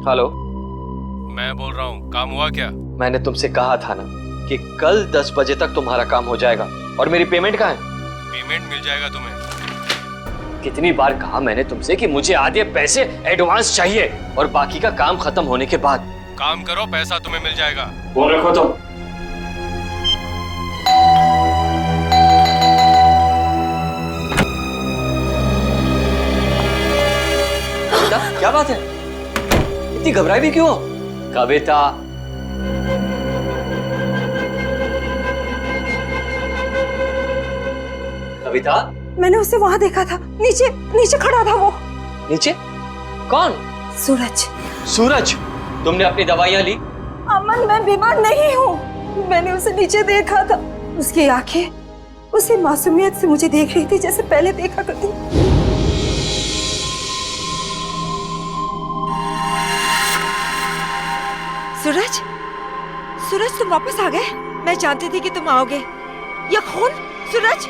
Hello, मैं बोल रहा हूँ, काम हुआ क्या? मैंने तुमसे कहा था ना कि कल 10 बजे तक तुम्हारा काम हो जाएगा। और मेरी पेमेंट कहाँ है? पेमेंट मिल जाएगा तुम्हें। कितनी बार कहा मैंने तुमसे कि मुझे आधे पैसे एडवांस चाहिए और बाकी का काम खत्म होने के बाद। काम करो, पैसा तुम्हें मिल जाएगा। फोन रखो तुम। क्या बात है? इतनी घबराई भी क्यों हो? कविता, कविता, मैंने उसे वहां देखा था, नीचे नीचे खड़ा था वो। नीचे? कौन? सूरज। सूरज, तुमने अपनी दवाइयां ली? अमन, मैं बीमार नहीं हूँ। मैंने उसे नीचे देखा था। उसकी आंखें उसी मासूमियत से मुझे देख रही थी जैसे पहले देखा करती। सूरज, सूरज तुम वापस आ गए? मैं जानती थी कि तुम आओगे। ये खून? सूरज,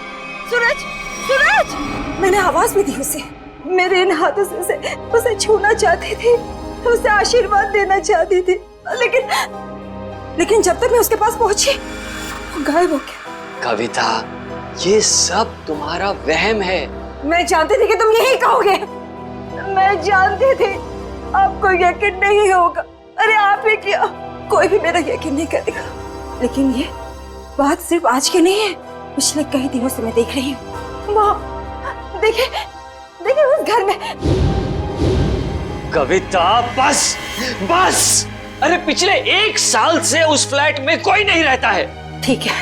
सूरज, सूरज! मैंने आवाज भी दी उसे। मेरे इन हाथों से उसे छूना चाहती थी, उसे आशीर्वाद देना चाहती थी, लेकिन जब तक मैं उसके पास पहुंची वो गायब हो गया। कविता, ये सब तुम्हारा वहम है। मैं जानती थी कि तुम यही कहोगे। मैं जानती थी आपको यकीन नहीं होगा। अरे आप ही क्या, कोई भी मेरा यकीन नहीं करेगा। लेकिन ये बात सिर्फ आज की नहीं है, पिछले कई दिनों से मैं देख रही हूँ। वहाँ देखिए, देखिए उस घर में। कविता, बस बस। अरे पिछले 1 साल से उस फ्लैट में कोई नहीं रहता है। ठीक है,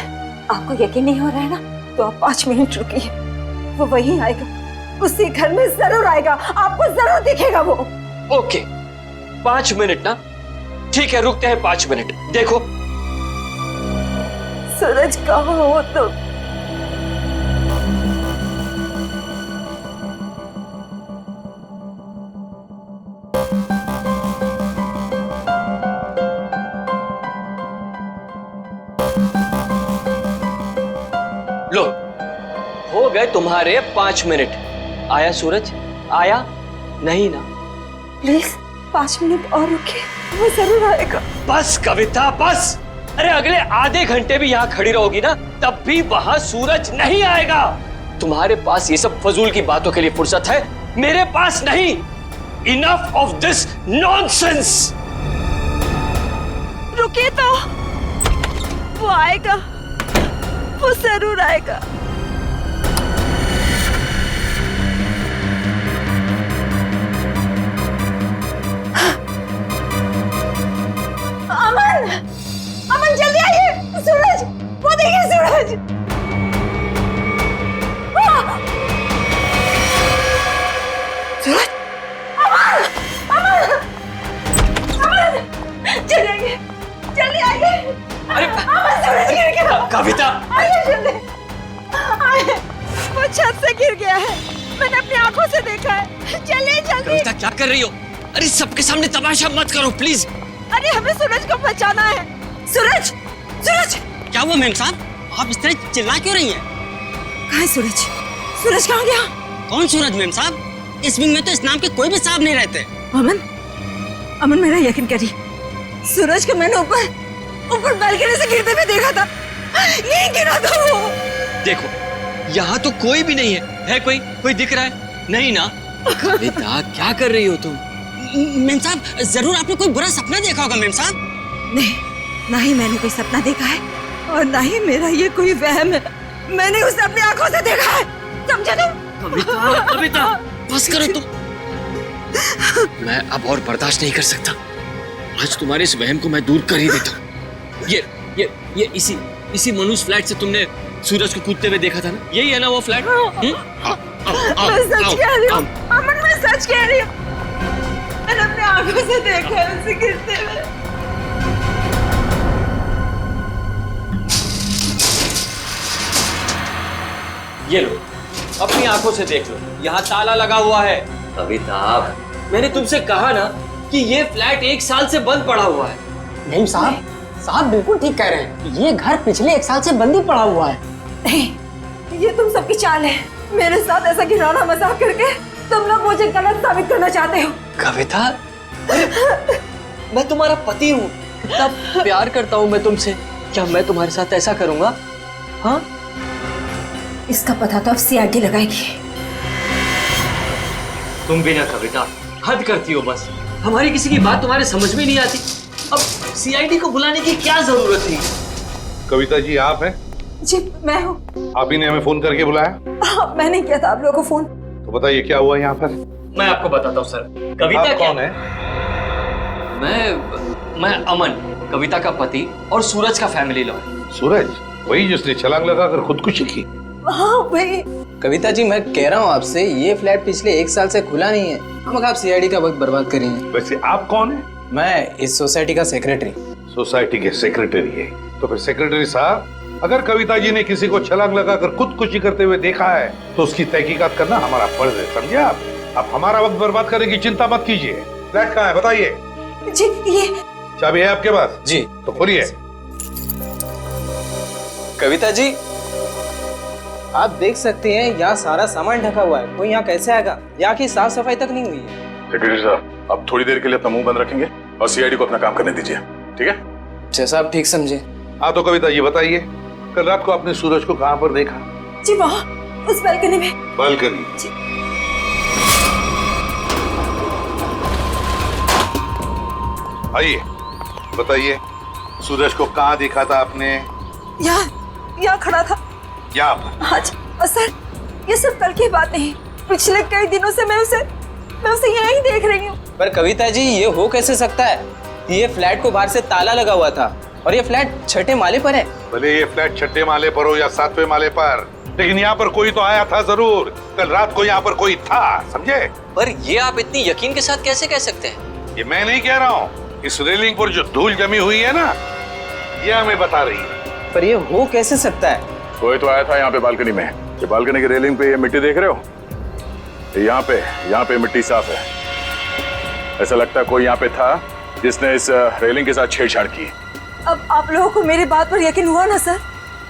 आपको यकीन नहीं हो रहा है ना, तो आप 5 मिनट रुकिए। वो वहीं आएगा, उसी घर में जरूर आएगा, आपको जरूर दिखेगा वो। ओके, 5 मिनट ना? ठीक है, रुकते हैं 5 मिनट। देखो सूरज, कहाँ हो तुम? लो, हो गए तुम्हारे 5 मिनट। आया सूरज? आया? नहीं ना? प्लीज 5 मिनट और रुकिए, वो जरूर आएगा। बस कविता, बस। अरे अगले आधे घंटे भी यहाँ खड़ी रहोगी ना, तब भी वहां सूरज नहीं आएगा। तुम्हारे पास ये सब फजूल की बातों के लिए फुर्सत है, मेरे पास नहीं। Enough of this nonsense. रुकिए तो, वो आएगा, वो जरूर आएगा। अमन, अमन जल्दी आइए। सूरज, वो देखिए सूरज। सूरज, अमन, अमन, अमन, जल्दी आइए, जल्दी आइए। अरे अमन, सूरज गिर गया। कविता, आइए जल्दी, आइए। वो छत से गिर गया है, मैंने अपनी आंखों से देखा है। चलिए जल्दी। कविता क्या कर रही हो? अरे सबके सामने तमाशा मत करो प्लीज। अरे हमें सूरज को बचाना है। सूरज, सूरज! क्या हुआ मेम साहब, आप इस तरह चिल्ला क्यों रही हैं? कहाँ है सूरज? सूरज कहाँ गया? कौन सूरज मेम साहब? इस विंग में तो इस नाम के कोई भी साहब नहीं रहते। अमन, अमन मेरा यकीन करिए, सूरज को मैंने ऊपर बालकनी से गिरते हुए देखा था। यही गिरा था वो। देखो, यहाँ तो कोई भी नहीं है। है कोई दिख रहा है? नहीं ना? कविता, क्या कर रही हो तुम? मेम साहब, जरूर आपने कोई बुरा सपना देखा होगा मेम साहब। नहीं, ना ही मैंने कोई सपना देखा है और ना ही मेरा ये कोई वहम है। मैंने उसे अपनी आंखों से देखा है, समझे तुम? कविता, कविता, बस करो तुम। मैं अब और बर्दाश्त नहीं कर सकता। आज तुम्हारे इस वहम को मैं दूर कर ही देता हूँ। ये इसी मनुष्य फ्लैट से तुमने सूरज को कूदते हुए देखा था ना? यही है ना वो फ्लैट? मैं सच कह रही हूँ अमन, मैं सच कह रही हूँ। मैंने अपनी आंखों से देखा है उसे गिरते हुए। ये लो, अपनी आंखों से देख लो, यहाँ ताला लगा हुआ है। कविता, मैंने तुमसे कहा ना कि ये फ्लैट 1 साल से बंद पड़ा हुआ है। मेम साहब, साहब बिल्कुल ठीक कह रहे हैं, ये घर पिछले 1 साल से बंद ही पड़ा हुआ है। नहीं, ये तुम सबकी चाल है। मेरे साथ ऐसा घिनौना मजाक करके तुम लोग मुझे गलत साबित करना चाहते हो। कविता, मैं तुम्हारा पति हूँ, इतना प्यार करता हूँ मैं तुमसे, क्या मैं तुम्हारे साथ ऐसा करूंगा? हाँ, इसका पता तो अब सीआईडी लगाएगी। तुम भी ना कविता, हद करती हो बस। हमारी किसी की बात तुम्हारे समझ में नहीं आती। अब सीआईडी को बुलाने की क्या जरूरत थी? कविता जी आप हैं? जी मैं हूँ। आप ही ने हमें फोन करके बुलाया? हाँ, मैंने किया था आप लोगों को फोन। तो बताइए क्या हुआ यहाँ पर? मैं आपको बताता हूँ सर। कविता आप क्या कौन है? मैं अमन, कविता का पति और सूरज का फैमिली लॉयर। सूरज, वही जिसने छलांग लगाकर खुदकुशी की? हाँ भाई। कविता जी मैं कह रहा हूँ आपसे, ये फ्लैट पिछले 1 साल से खुला नहीं है। हम आप सीआईडी का वक्त बर्बाद करेंगे। वैसे आप कौन है? मैं इस सोसाइटी का सेक्रेटरी। सोसाइटी के सेक्रेटरी है? तो फिर सेक्रेटरी साहब, अगर कविता जी ने किसी को छलांग लगाकर खुदकुशी करते हुए देखा है तो उसकी तहकीकात करना हमारा फर्ज है, समझे आप? आप हमारा वक्त बर्बाद करने की चिंता मत कीजिए। फ्लैट कहाँ है बताइए? जी ये चाबी है आपके पास? जी। तो खोलिए। कविता जी आप देख सकते हैं यहाँ सारा सामान ढका हुआ है, कोई यहाँ कैसे आएगा? यहाँ की साफ सफाई तक नहीं हुई है। सेक्रेटरी साहब, आप थोड़ी देर के लिए अपना मुंह बंद रखेंगे और सीआईडी को अपना काम करने दीजिए, ठीक है? जैसा आप ठीक समझे। हाँ तो कविता जी बताइए, कल रात को आपने सूरज को कहाँ पर देखा? जी वहाँ उस बालकनी में। बालकनी? आइए बताइए, सूरज को कहाँ देखा था आपने? यहाँ खड़ा था। यहाँ पर? हाँ जी। और सर ये सब कल की बात नहीं, पिछले कई दिनों से मैं उसे यहीं देख रही हूँ। पर कविता जी ये हो कैसे सकता है? ये फ्लैट को बाहर से ताला लगा हुआ था और ये फ्लैट 6ठे माले पर है। भले ये फ्लैट 6ठे माले पर हो या 7वें माले पर, लेकिन यहाँ पर कोई तो आया था जरूर। कल रात को यहाँ पर कोई था, समझे? पर ये आप इतनी यकीन के साथ कैसे कह सकते हैं? ये मैं नहीं कह रहा हूँ, इस रेलिंग पर जो धूल जमी हुई है ना, ये हमें बता रही है। पर ये हो कैसे सकता है? कोई तो आया था यहाँ पे बालकनी में। ये बालकनी की रेलिंग पे ये मिट्टी देख रहे हो? यहाँ पे मिट्टी साफ है। ऐसा लगता है कोई यहाँ पे था जिसने इस रेलिंग के साथ छेड़छाड़ की। अब आप लोगों को मेरी बात पर यकीन हुआ ना सर?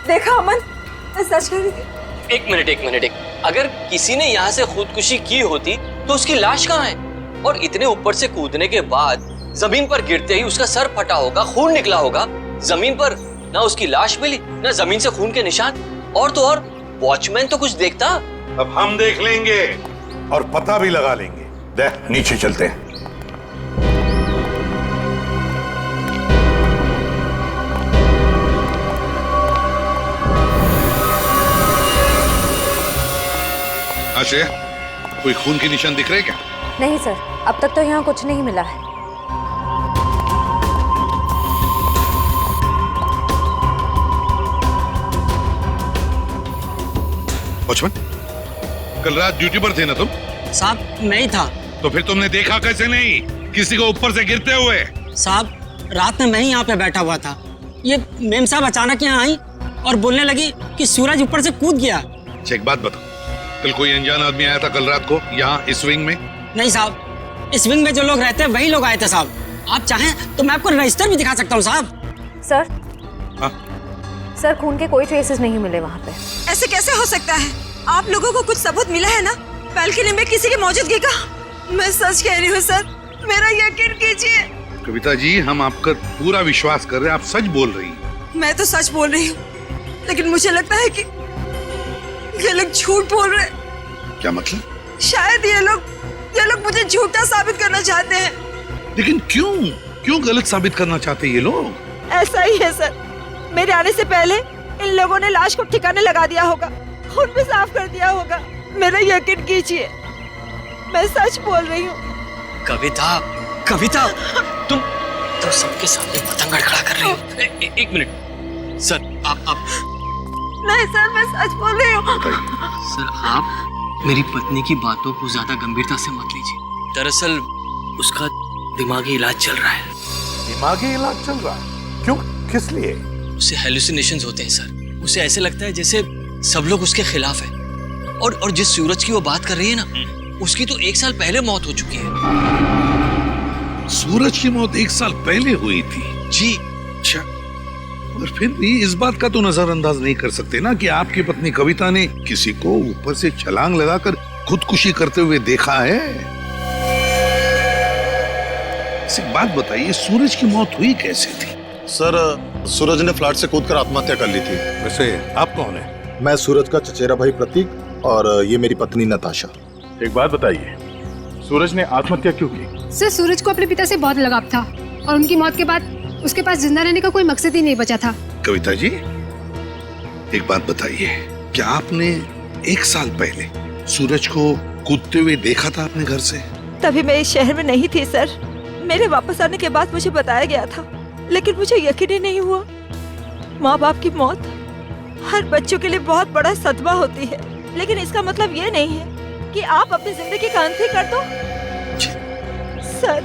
देखा अमन, मैं सच कह रही थी। एक मिनट। अगर किसी ने यहाँ से खुदकुशी की होती तो उसकी लाश कहाँ है? और इतने ऊपर से कूदने के बाद जमीन पर गिरते ही उसका सर फटा होगा, खून निकला होगा। जमीन पर ना उसकी लाश मिली, ना जमीन से खून के निशान। और तो और वॉचमैन तो कुछ देखता। अब हम देख लेंगे और पता भी लगा लेंगे। देख नीचे चलते हैं। आश्रय, कोई खून के निशान दिख रहे क्या? नहीं सर, अब तक तो यहाँ कुछ नहीं मिला है। वॉचमैन, कल रात ड्यूटी पर थे ना तुम? साहब मैं ही था। तो फिर तुमने देखा कैसे नहीं किसी को ऊपर से गिरते हुए? साहब रात में मैं ही यहाँ पे बैठा हुआ था। ये मेम साहब अचानक यहाँ आई और बोलने लगी कि सूरज ऊपर से कूद गया। अच्छा एक बात बताओ, कल कोई अनजान आदमी आया था कल रात को यहाँ इस विंग में? नहीं साहब, इस विंग में जो लोग रहते हैं वही लोग आए थे साहब। आप चाहें तो मैं आपको रजिस्टर भी दिखा सकता हूँ साहब। सर हाँ? सर खून के कोई ट्रेसेस नहीं मिले वहाँ पे। ऐसे कैसे हो सकता है? आप लोगों को कुछ सबूत मिला है ना बालकनी में किसी की मौजूदगी का? मैं सच कह रही हूँ सर, मेरा यकीन कीजिए। कविता जी, हम आपका पूरा विश्वास कर रहे हैं, आप सच बोल रही हैं। मैं तो सच बोल रही हूँ, लेकिन मुझे लगता है कि ये लोग झूठ बोल रहे हैं। क्या मतलब? शायद ये लोग मुझे झूठा साबित करना चाहते हैं। लेकिन क्यों गलत साबित करना चाहते हैं ये लोग? ऐसा ही है सर, मेरे आने से पहले इन लोगों ने लाश को ठिकाने लगा दिया होगा, खून भी साफ कर दिया होगा। मेरा यकीन कीजिए, मैं सच बोल रही हूँ। कविता, तुम तो सबके सामने पतंग खड़ा कर रही हो। एक मिनट सर, आप नहीं सर, मैं सच बोल रही हूँ। सर आप मेरी पत्नी की बातों को ज्यादा गंभीरता से मत लीजिए। दरअसल उसका दिमागी इलाज चल रहा है। दिमागी इलाज चल रहा है? क्यों, किस लिए? उसे हेलुसिनेशंस होते हैं सर। उसे ऐसे लगता है जैसे सब लोग उसके खिलाफ हैं। और जिस सूरज की वो बात कर रही है ना, उसकी तो 1 साल पहले मौत हो चुकी है। सूरज की मौत 1 साल पहले हुई थी? जी। अच्छा, और फिर भी इस बात का तो नजरअंदाज नहीं कर सकते ना कि आपकी पत्नी कविता ने किसी को ऊपर से छलांग लगाकर खुदकुशी करते हुए देखा है। बस एक बात बताइए, सूरज की मौत हुई कैसे थी? सर सूरज ने फ्लैट से कूदकर आत्महत्या कर ली थी। वैसे आप कौन है? मैं सूरज का चचेरा भाई प्रतीक और ये मेरी पत्नी नताशा। एक बात बताइए, सूरज ने आत्महत्या क्यों की? सर सूरज को अपने पिता से बहुत लगाव था और उनकी मौत के बाद उसके पास जिंदा रहने का कोई मकसद ही नहीं बचा था। कविता जी, एक बात बताइए, क्या आपने 1 साल पहले सूरज को कूदते हुए देखा था अपने घर से? तभी मैं इस शहर में नहीं थी सर। मेरे वापस आने के बाद मुझे बताया गया था, लेकिन मुझे यकीन ही नहीं हुआ। माँ बाप की मौत हर बच्चों के लिए बहुत बड़ा सदमा होती है, लेकिन इसका मतलब ये नहीं है कि आप अपनी जिंदगी का अंत ही कर दो। सर,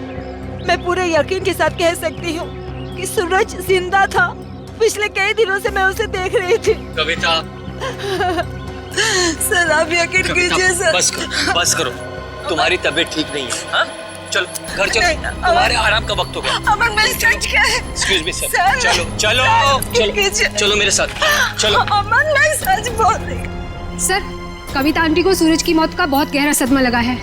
मैं पूरे यकीन के साथ कह सकती हूँ कि सूरज जिंदा था। पिछले कई दिनों से मैं उसे देख रही थी। कविता, सर आप यकीन कीजिए सर। बस करो, तुम्हारी तबीयत ठीक नहीं है। हाँ, चलो घर चलो, तुम्हारे आराम का वक्त हो गया। अमन, मैं सच क्या है? एक्सक्यूज मी सर, सर, चलो चलो चलो चलो मेरे साथ, चलो। अमन, मैं सच बोल रही। सर कविता आंटी को सूरज की मौत का बहुत गहरा सदमा लगा है,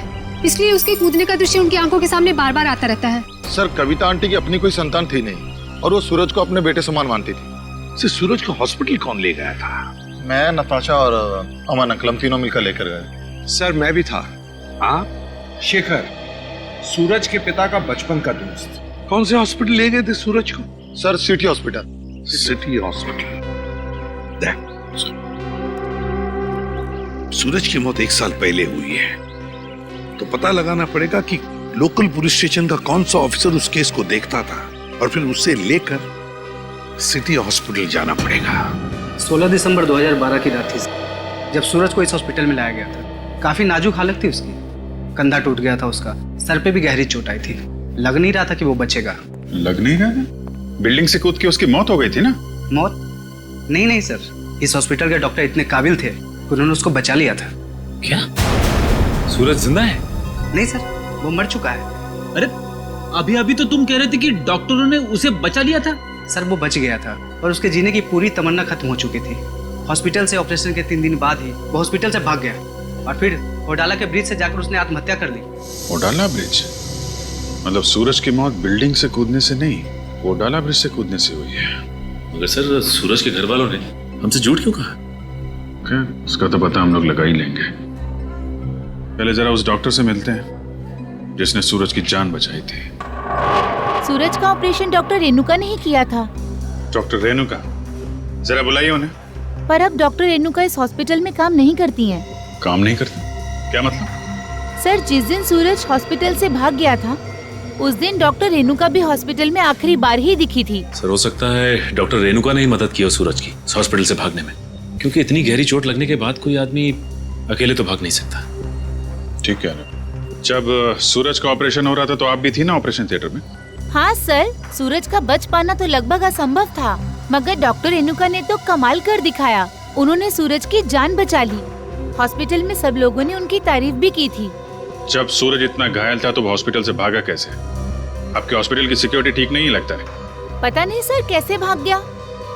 इसलिए उसके कूदने का दृश्य उनकी आंखों के सामने बार बार आता रहता है। सर कविता आंटी की अपनी कोई संतान थी नहीं और वो सूरज को अपने बेटे समान मानती थी। सूरज को हॉस्पिटल कौन ले गया था? मैं, नताशा और अमन अंकल, हम तीनों मिलकर लेकर गए। सर मैं भी था। आप? शेखर, सूरज के पिता का बचपन का दोस्त। कौन से हॉस्पिटल ले गए थे सूरज को? Sir city hospital. City hospital. Suraj की मौत 1 साल पहले हुई है, तो पता लगाना पड़ेगा कि लोकल पुलिस स्टेशन का कौन सा ऑफिसर उस केस को देखता था और फिर उससे लेकर सिटी हॉस्पिटल जाना पड़ेगा। 16 दिसंबर 2012 की रात थी जब सूरज को इस हॉस्पिटल में लाया गया था। काफी नाजुक हालत थी उसकी, कंधा टूट गया था उसका, सर पे भी गहरी चोट आई थी। लग नहीं रहा था कि वो बचेगा। लग नहीं रहा था? बिल्डिंग से कूद के उसकी मौत हो गई थी ना? मौत? नहीं सर, इस हॉस्पिटल के डॉक्टर इतने काबिल थे, उन्होंने उसको बचा लिया था। क्या सूरज जिंदा है? नहीं सर, वो मर चुका है। अरे अभी तो तुम कह रहे थे कि डॉक्टरों ने उसे बचा लिया था। सर वो बच गया था और उसके जीने की पूरी तमन्ना खत्म हो चुकी थी। हॉस्पिटल से ऑपरेशन के 3 दिन बाद ही वो हॉस्पिटल से भाग गया और फिर ओडाला के ब्रिज से जाकर उसने आत्महत्या कर ली। ओडाला ब्रिज? मतलब सूरज की मौत बिल्डिंग से कूदने से नहीं, ओडाला ब्रिज से कूदने से हुई है। मगर सर सूरज के घर वालों ने हमसे झूठ क्यों कहा? क्या उसका तो पता हम लोग लगा ही लेंगे। पहले जरा उस डॉक्टर से मिलते हैं जिसने सूरज की जान बचाई थी। सूरज का ऑपरेशन डॉक्टर रेणुका ने ही किया था। डॉक्टर रेणुका? जरा बुलाइए उन्हें। पर अब डॉक्टर रेणुका इस हॉस्पिटल में काम नहीं करती हैं। काम नहीं करती? क्या मतलब? सर जिस दिन सूरज हॉस्पिटल से भाग गया था उस दिन डॉक्टर रेणुका भी हॉस्पिटल में आखिरी बार ही दिखी थी। सर हो सकता है डॉक्टर रेणुका ने ही मदद की हो सूरज की हॉस्पिटल से भागने में, क्योंकि इतनी गहरी चोट लगने के बाद कोई आदमी अकेले तो भाग नहीं सकता। ठीक कह रहे। जब सूरज का ऑपरेशन हो रहा था तो आप भी थी ना ऑपरेशन थिएटर में? हाँ सर, सूरज का बच पाना तो लगभग असंभव था, मगर डॉक्टर रेणुका ने तो कमाल कर दिखाया। उन्होंने सूरज की जान बचा ली। हॉस्पिटल में सब लोगों ने उनकी तारीफ भी की थी। जब सूरज इतना घायल था तो वो हॉस्पिटल से भागा कैसे? आपके हॉस्पिटल की सिक्योरिटी ठीक नहीं लगता है? पता नहीं सर कैसे भाग गया।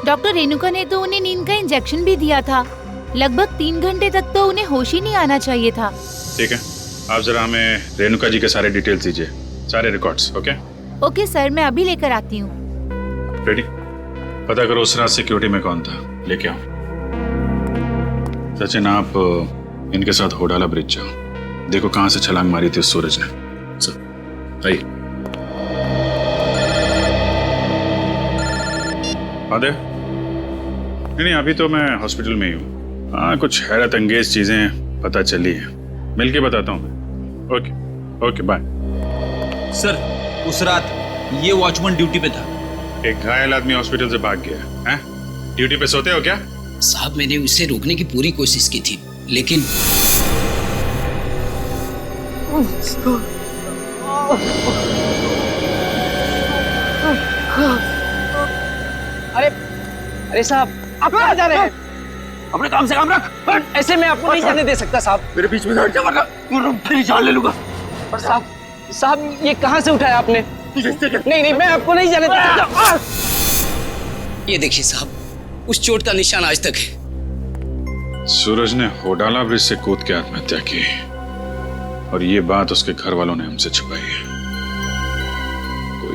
डॉक्टर रेणुका ने तो उन्हें नींद का इंजेक्शन भी दिया था। लगभग 3 घंटे तक तो उन्हें होश ही नहीं आना चाहिए था। ठीक है, आप जरा हमें रेणुका जी के सारे डिटेल्स दीजिए, सारे रिकॉर्ड्स। ओके सर, मैं अभी लेकर आती हूँ। रेडी? पता करो उस रात सिक्योरिटी में कौन था, लेके आओ। सचिन आप इनके साथ होडाला ब्रिज जाओ, देखो कहां से छलांग मारी थी उस सूरज ने। सर आइए। आदे? नहीं अभी तो मैं हॉस्पिटल में ही हूँ। हाँ कुछ हैरत अंगेज चीजें पता चली है, मिलके बताता हूँ मैं। Okay bye. सर उस रात ये वॉचमैन ड्यूटी पे था। एक घायल आदमी हॉस्पिटल से भाग गया है? ड्यूटी पे सोते हो क्या? साहब मैंने उसे रोकने की पूरी कोशिश की थी, लेकिन अरे साहब आप कहाँ जा रहे हैं? अपने काम से काम रख। ऐसे मैं आपको नहीं जाने दे सकता साहब। मेरे बीच में बैठ जा वरना फिर जान ले लूंगा। और साहब ये कहाँ से उठाया आपने? नहीं मैं आपको नहीं जाने दे सकता। ये देखिए साहब, उस चोट का निशान आज तक है। सूरज ने होडाला ब्रिज से कूद के आत्महत्या की और ये बात उसके घर वालों ने हमसे छुपाई है।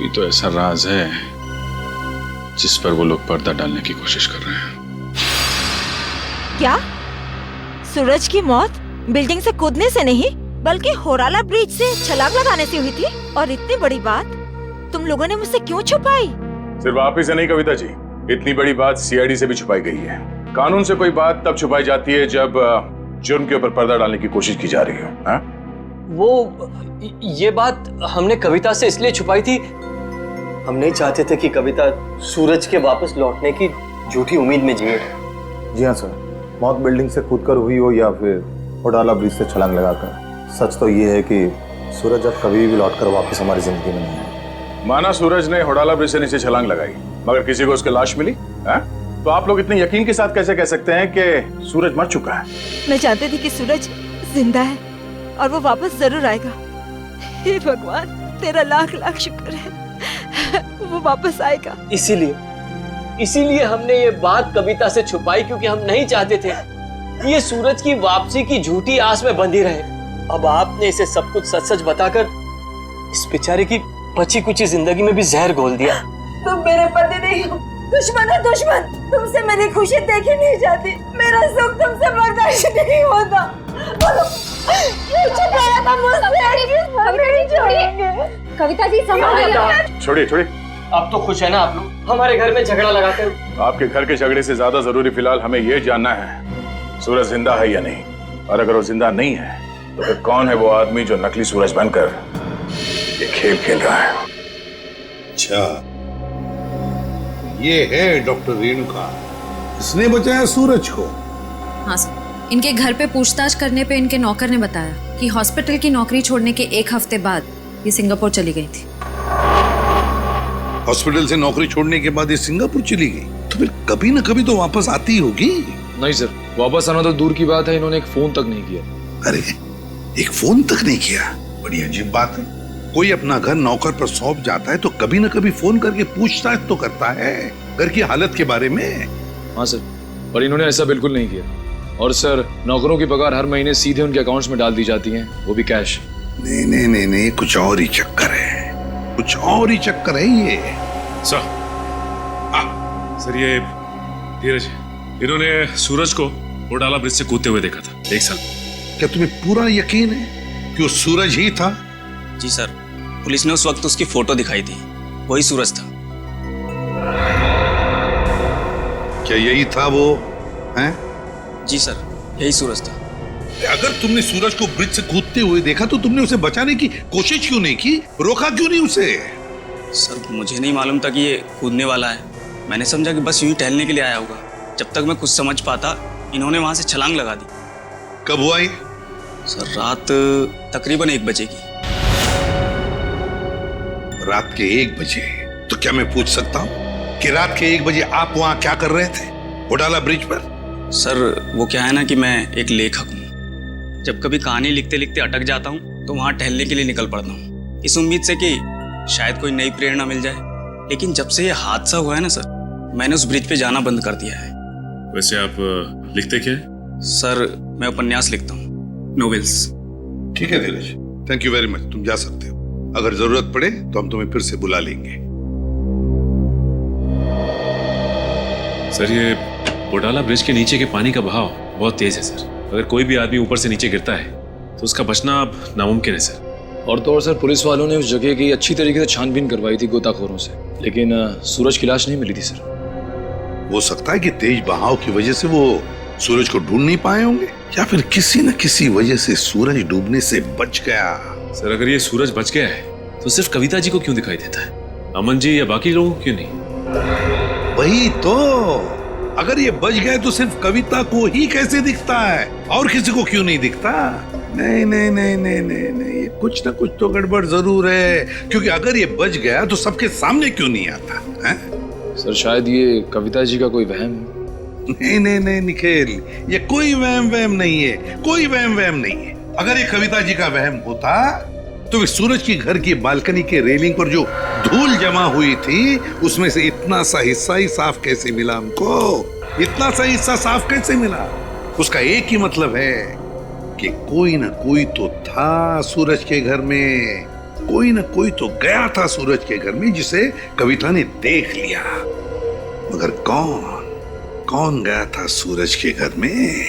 कोई तो ऐसा राज है जिस पर वो लोग पर्दा डालने की कोशिश कर रहे हैं। क्या सूरज की मौत बिल्डिंग से कूदने से नहीं बल्कि होराला ब्रिज से छलांग लगाने से हुई थी? और इतनी बड़ी बात तुम लोगों ने मुझसे क्यों छुपाई? सिर्फ आप ही से नहीं कविता जी, इतनी बड़ी बात सीआईडी से भी छुपाई गई है। कानून से कोई बात तब छुपाई जाती है जब जुर्म के ऊपर पर्दा डालने की कोशिश की जा रही हो। हाँ? वो ये बात हमने कविता से इसलिए छुपाई थी, हम नहीं चाहते थे कि कविता सूरज के वापस लौटने की झूठी उम्मीद में जिए। जी हाँ सर, मौत बिल्डिंग से कूदकर हुई हो या फिर होडाला ब्रिज से छलांग लगाकर। सच तो ये है कि सूरज अब कभी भी लौटकर वापस हमारी जिंदगी में नहीं आया। माना सूरज ने होडाला ब्रिज से नीचे छलांग लगाई मगर किसी को उसकी लाश मिली? हाँ? तो आप लोग इतने यकीन के साथ कैसे कह सकते हैं कि सूरज मर चुका है? मैं जानती थी कि सूरज जिंदा है और वो वापस जरूर आएगा। हे भगवान, तेरा लाख लाख शुक्र है, वो वापस आएगा। इसीलिए हमने ये बात कविता से छुपाई, क्योंकि हम नहीं चाहते थे कि ये सूरज की वापसी की झूठी आस में बंधी रहे। अब आपने इसे सब कुछ सच सच बताकर इस बेचारे की बची कुची जिंदगी में भी जहर घोल दिया। तुम मेरे पति नहीं हो, दुश्मन है दुश्मन। तुमसे मेरी खुशी देखी नहीं जाती, मेरा सुख तुमसे बर्दाश्त नहीं होता। बोलो, क्यों छुपाया था मुझसे? कविता जी संभालिए। छोड़िए। अब तो खुश है ना आप लोग हमारे घर में झगड़ा लगाकर? आपके घर के झगड़े से ज्यादा जरूरी फिलहाल हमें यह जानना है सूरज जिंदा है या नहीं। और अगर वो जिंदा नहीं है तो फिर कौन है वो आदमी जो नकली सूरज बनकर ये खेल खेल रहा है? अच्छा, ये है डॉक्टर रेणुका, इसने बचाया सूरज को। हाँ सर, इनके घर पे पूछताछ करने पे इनके नौकर ने बताया कि हॉस्पिटल की नौकरी छोड़ने के 1 हफ्ते बाद ये सिंगापुर चली गई थी। हॉस्पिटल से नौकरी छोड़ने के बाद ये सिंगापुर चली गई, तो फिर कभी न कभी तो वापस आती होगी। नहीं सर, वापस आना तो दूर की बात है, इन्होंने एक फोन तक नहीं किया। अरे, एक फोन तक नहीं किया? बड़ी अजीब बात है। कोई अपना घर नौकर पर सौंप जाता है तो कभी न कभी फोन करके पूछताछ तो करता है घर की हालत के बारे में। हाँ सर, पर इन्होंने ऐसा बिल्कुल नहीं किया। और सर, नौकरों की पगार हर महीने सीधे उनके अकाउंट्स में डाल दी जाती है, वो भी कैश। नहीं, कुछ और ही चक्कर है, कुछ और ही चक्कर है ये। सर ये धीरज, इन्होंने सूरज को होडाला ब्रिज से कूदते हुए देखा था 1 साल। क्या तुम्हें पूरा यकीन है कि वो सूरज ही था? जी सर, पुलिस ने उस वक्त उसकी फोटो दिखाई थी, वही सूरज था। क्या यही था वो? हैं? जी सर, यही सूरज था। अगर तुमने सूरज को ब्रिज से कूदते हुए देखा तो तुमने उसे बचाने की कोशिश क्यों नहीं की? रोका क्यों नहीं उसे? सर, मुझे नहीं मालूम था कि ये कूदने वाला है। मैंने समझा कि बस यूं ही टहलने के लिए आया होगा। जब तक मैं कुछ समझ पाता, इन्होंने वहां से छलांग लगा दी। कब हुआ ये? सर, रात तकरीबन 1 बजे की। रात के 1 बजे? तो क्या मैं पूछ सकता हूँ कि रात के 1 बजे आप वहां क्या कर रहे थे होडाला ब्रिज पर? सर, वो क्या है ना कि मैं एक लेखक हूँ। जब कभी कहानी लिखते लिखते अटक जाता हूँ तो वहां टहलने के लिए निकल पड़ता हूँ, इस उम्मीद से कि शायद कोई नई प्रेरणा मिल जाए। लेकिन जब से ये हादसा हुआ है ना सर, मैंने उस ब्रिज पे जाना बंद कर दिया है। वैसे आप लिखते क्या है? सर, मैं उपन्यास लिखता हूँ, नोवेल्स। ठीक है धीरज, थैंक यू वेरी मच, तुम जा सकते हो। अगर जरूरत पड़े तो हम तुम्हें फिर से बुला लेंगे। सर, ये होडाला ब्रिज के नीचे के पानी का बहाव बहुत तेज है सर। अगर कोई भी आदमी ऊपर से नीचे गिरता है तो उसका बचना अब नामुमकिन है सर। और तो और सर, पुलिस वालों ने उस जगह की अच्छी तरीके से छानबीन करवाई थी गोताखोरों से, लेकिन सूरज की लाश नहीं मिली थी सर। हो सकता है कि तेज बहाव की वजह से वो सूरज को ढूंढ नहीं पाए होंगे, या फिर किसी न किसी वजह से सूरज डूबने से बच गया। सर, अगर ये सूरज बच गया है तो सिर्फ कविता जी को क्यों दिखाई देता है? अमन जी या बाकी लोगों को क्यों नहीं? वही तो, अगर ये बच गए तो सिर्फ कविता को ही कैसे दिखता है और किसी को क्यों नहीं दिखता? नहीं, कुछ ना कुछ तो गड़बड़ जरूर है, क्योंकि अगर ये बच गया तो सबके सामने क्यों नहीं आता है? सर, शायद ये कविता जी का कोई वहम है। नहीं निखिल, ये कोई वहम नहीं है, कोई वहम नहीं है। अगर ये कविता जी का वहम होता तो सूरज की घर की बालकनी के रेलिंग पर जो धूल जमा हुई थी उसमें से इतना सा हिस्सा ही साफ कैसे मिला हमको? इतना सा हिस्सा साफ कैसे मिला? उसका एक ही मतलब है कि कोई ना कोई तो था सूरज के घर में, कोई ना कोई तो गया था सूरज के घर में जिसे कविता ने देख लिया, मगर कौन गया था सूरज के घर में?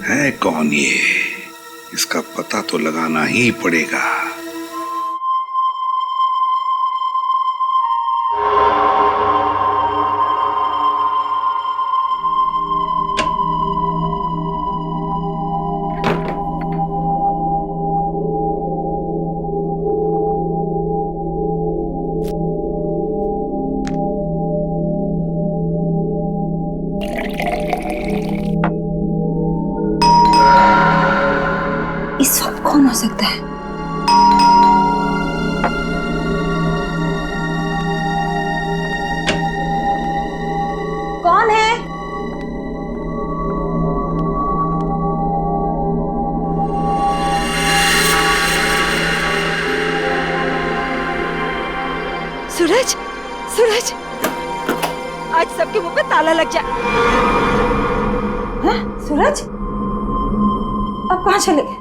है कौन ये? इसका पता तो लगाना ही पड़ेगा। इस वक्त कौन हो सकता है? कौन है? सूरज, सूरज, आज सबके मुंह पे ताला लग जाए। हाँ, सूरज, अब कहाँ चले गए?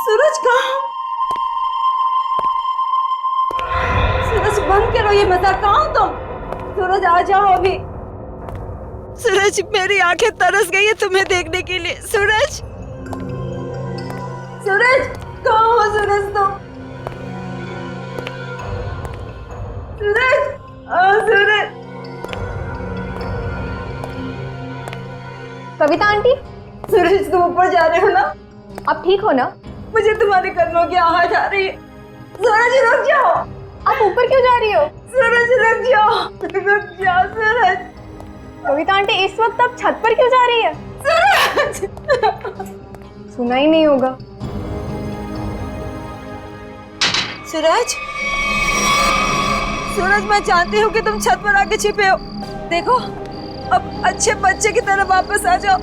सूरज कहाँ? सूरज बंद करो ये मजाक, कहाँ हो तुम? सूरज आ जाओ अभी। सूरज, मेरी आंखें तरस गई है तुम्हें देखने के लिए। सूरज, सूरज कहाँ हो? सूरज तुम? सूरज, सूरज। कविता आंटी, सूरज तुम ऊपर जा रहे हो ना? आप ठीक हो ना? मुझे तुम्हारे कदमों की आवाज आ रही है। सूरज रुक जाओ। आप ऊपर क्यों जा रही हो? सूरज रुक जाओ, रुक जाओ सूरज। कविता आंटी, इस वक्त आप छत पर क्यों जा रही है? सूरज! सुना ही नहीं होगा। सूरज, सूरज, मैं जानती हूँ कि तुम छत पर आके छिपे हो। देखो, अब अच्छे बच्चे की तरह वापस आ जाओ।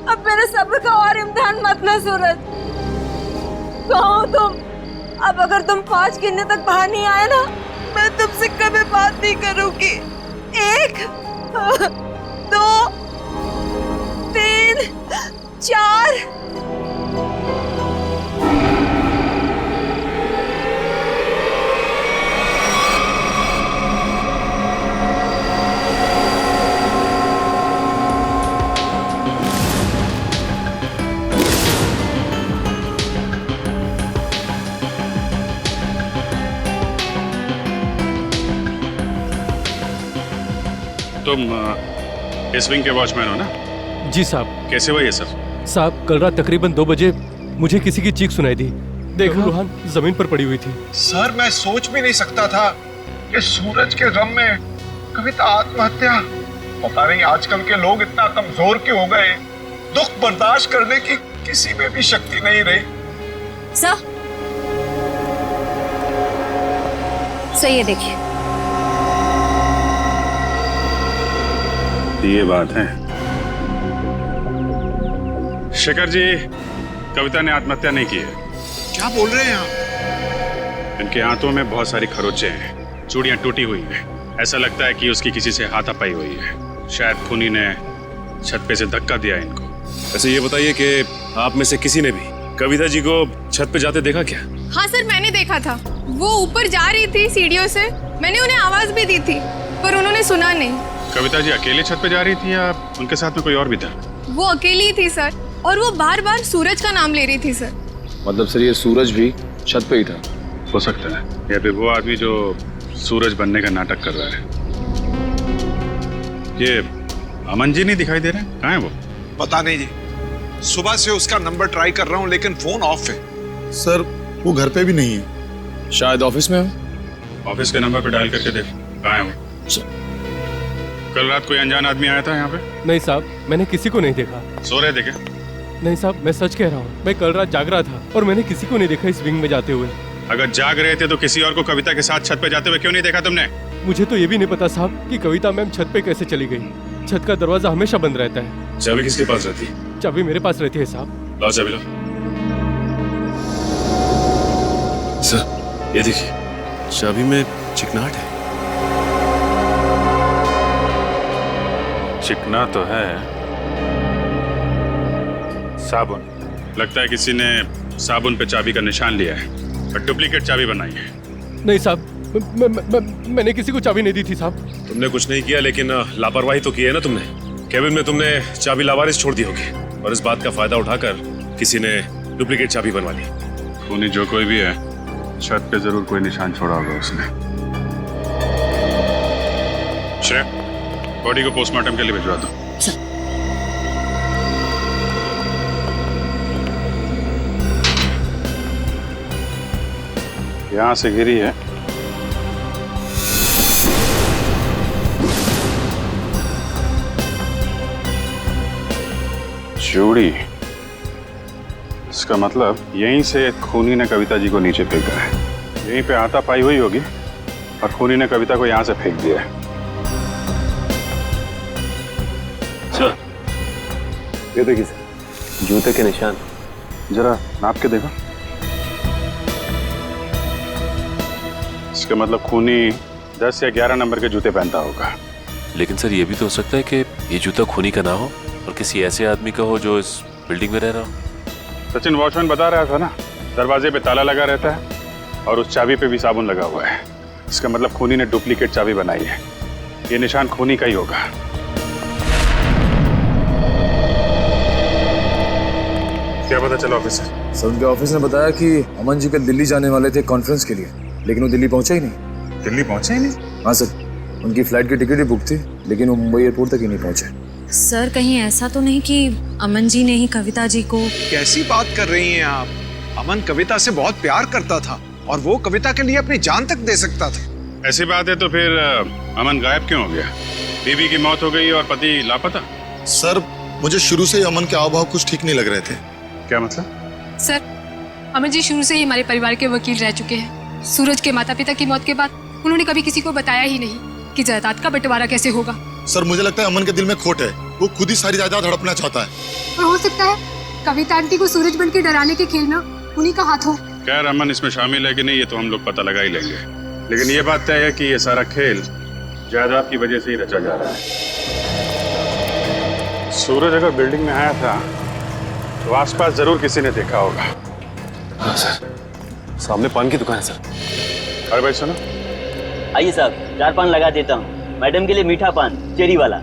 अब मेरे सब्र का और इम्तिहान मत लो। सूरज, कहाँ हो तुम? अब अगर तुम 5 गिनने तक बाहर नहीं आए ना, मैं तुमसे कभी बात नहीं करूंगी। 1, 2, 3, 4। तुम इस विंग के वॉचमैन हो ना? जी साहब। कैसे हुआ ये सब? साहब, कल रात तकरीबन 2 बजे मुझे किसी की चीख सुनाई दी। देखा, रूहान जमीन पर पड़ी हुई थी। सर, मैं सोच भी नहीं सकता था कि सूरज के गम में कविता आत्महत्या। पता नहीं आजकल के लोग इतना कमजोर क्यों हो गए। दुख बर्दाश्त करने की किसी में भी शक्ति नहीं रही। सर, सही है, देखिए। ये बात है। शेखर जी, कविता ने आत्महत्या नहीं की है। क्या बोल रहे हैं आप? इनके हाथों में बहुत सारी खरोंचें हैं, चूड़ियां टूटी हुई हैं। ऐसा लगता है कि उसकी किसी से हाथापाई हुई है। शायद खूनी ने छत पे से धक्का दिया इनको। वैसे ये बताइए कि आप में से किसी ने भी कविता जी को छत पे जाते देखा क्या? हाँ सर, मैंने देखा था। वो ऊपर जा रही थी सीढ़ियों से। मैंने उन्हें आवाज भी दी थी, पर उन्होंने सुना नहीं। कविता जी अकेले छत पे जा रही थी या उनके साथ में कोई और भी था? वो अकेली थी सर, और वो बार बार सूरज का नाम ले रही थी सर। मतलब सर, ये सूरज भी छत पे ही था? हो सकता है, या फिर वो आदमी जो सूरज बनने का नाटक कर रहा है। ये अमन जी नहीं दिखाई दे रहे? कहाँ है वो? पता नहीं जी, सुबह से उसका नंबर ट्राई कर रहा हूँ लेकिन फोन ऑफ है। सर, वो घर पे भी नहीं है। शायद ऑफिस में हो। ऑफिस के नंबर पे डायल करके देखो कहाँ है वो। कल रात कोई अनजान आदमी आया था यहाँ पे? नहीं साहब, मैंने किसी को नहीं देखा। सो रहे थे क्या? नहीं साहब, मैं सच कह रहा हूँ। मैं कल रात जाग रहा था और मैंने किसी को नहीं देखा इस विंग में जाते हुए। अगर जाग रहे थे तो किसी और को कविता के साथ छत पे जाते हुए क्यों नहीं देखा तुमने? मुझे तो ये भी नहीं पता साहब कि कविता मैम छत पे कैसे चली गई। छत का दरवाजा हमेशा बंद रहता है। चाबी किसके पास रहती है? चाबी मेरे पास रहती है साहब। लाओ चाबी, लाओ। सर, ये देखिए, चाबी में चिकनाहट है। चिकना तो है। साबुन, लगता है किसी ने साबुन पे चाबी का निशान लिया है। और डुप्लीकेट चाबी बनाई है। नहीं साहब, मैंने किसी को चाबी नहीं दी थी साहब। तुमने कुछ नहीं किया, लेकिन लापरवाही तो की है ना तुमने। केबिन में तुमने चाबी लावारिस छोड़ दी होगी और इस बात का फायदा उठाकर किसी ने डुप्लीकेट चाबी बनवा ली। खूनी जो कोई भी है, छत पे जरूर कोई निशान छोड़ा होगा उसने। श्रेय, बॉडी को पोस्टमार्टम के लिए भिजवा दो। यहां से गिरी है। चूड़ी, इसका मतलब यहीं से खूनी ने कविता जी को नीचे फेंका है। यहीं पे हाथापाई हुई होगी और खूनी ने कविता को यहां से फेंक दिया है। सर, ये देखिए सर, जूते के निशान। जरा नाप के देखो। इसका मतलब खूनी 10 या 11 नंबर के जूते पहनता होगा। लेकिन सर, ये भी तो हो सकता है कि ये जूता खूनी का ना हो और किसी ऐसे आदमी का हो जो इस बिल्डिंग में रह रहा हो। सचिन वॉचमैन बता रहा था ना, दरवाजे पे ताला लगा रहता है और उस चाबी पे भी साबुन लगा हुआ है। इसका मतलब खूनी ने डुप्लीकेट चाबी बनाई है। ये निशान खूनी का ही होगा। क्या पता चला ऑफिसर? सर, उनके ऑफिस ने बताया कि अमन जी कल दिल्ली जाने वाले थे कॉन्फ्रेंस के लिए, लेकिन वो दिल्ली पहुंचा ही नहीं। दिल्ली पहुंचे ही नहीं? हाँ सर, उनकी फ्लाइट की टिकट ही बुक थी, लेकिन वो मुंबई एयरपोर्ट तक ही नहीं पहुंचे। सर, कहीं ऐसा तो नहीं कि अमन जी ने ही कविता जी को? कैसी बात कर रही हैं आप? अमन कविता से बहुत प्यार करता था और वो कविता के लिए अपनी जान तक दे सकता था। ऐसी बात है तो फिर अमन गायब क्यों हो गया? बीवी की मौत हो गई और पति लापता? सर, मुझे शुरू से ही अमन के हाव-भाव कुछ ठीक नहीं लग रहे थे। क्या मतलब? सर, अमन जी शुरू से ही हमारे परिवार के वकील रह चुके हैं। सूरज के माता पिता की मौत के बाद उन्होंने कभी किसी को बताया ही नहीं कि जायदाद का बंटवारा कैसे होगा। सर, मुझे लगता है अमन के दिल में खोट है। वो खुद ही सारी जायदाद हड़पना चाहता है। और हो सकता है कविता आंटी को सूरज बन के डराने के खेल में उन्हीं का हाथ हो। खैर, अमन इसमें शामिल है कि नहीं ये तो हम लोग पता लगा ही लेंगे, लेकिन ये बात तय है कि ये सारा खेल जायदाद की वजह से ही रचा जा रहा है। सूरज अगर बिल्डिंग में आया था तो आसपास जरूर किसी ने देखा होगा। हाँ सर, सामने पान की दुकान है सर। अरे भाई सुनो। आइए साहब, 4 पान लगा देता हूँ। मैडम के लिए मीठा पान, चेरी वाला।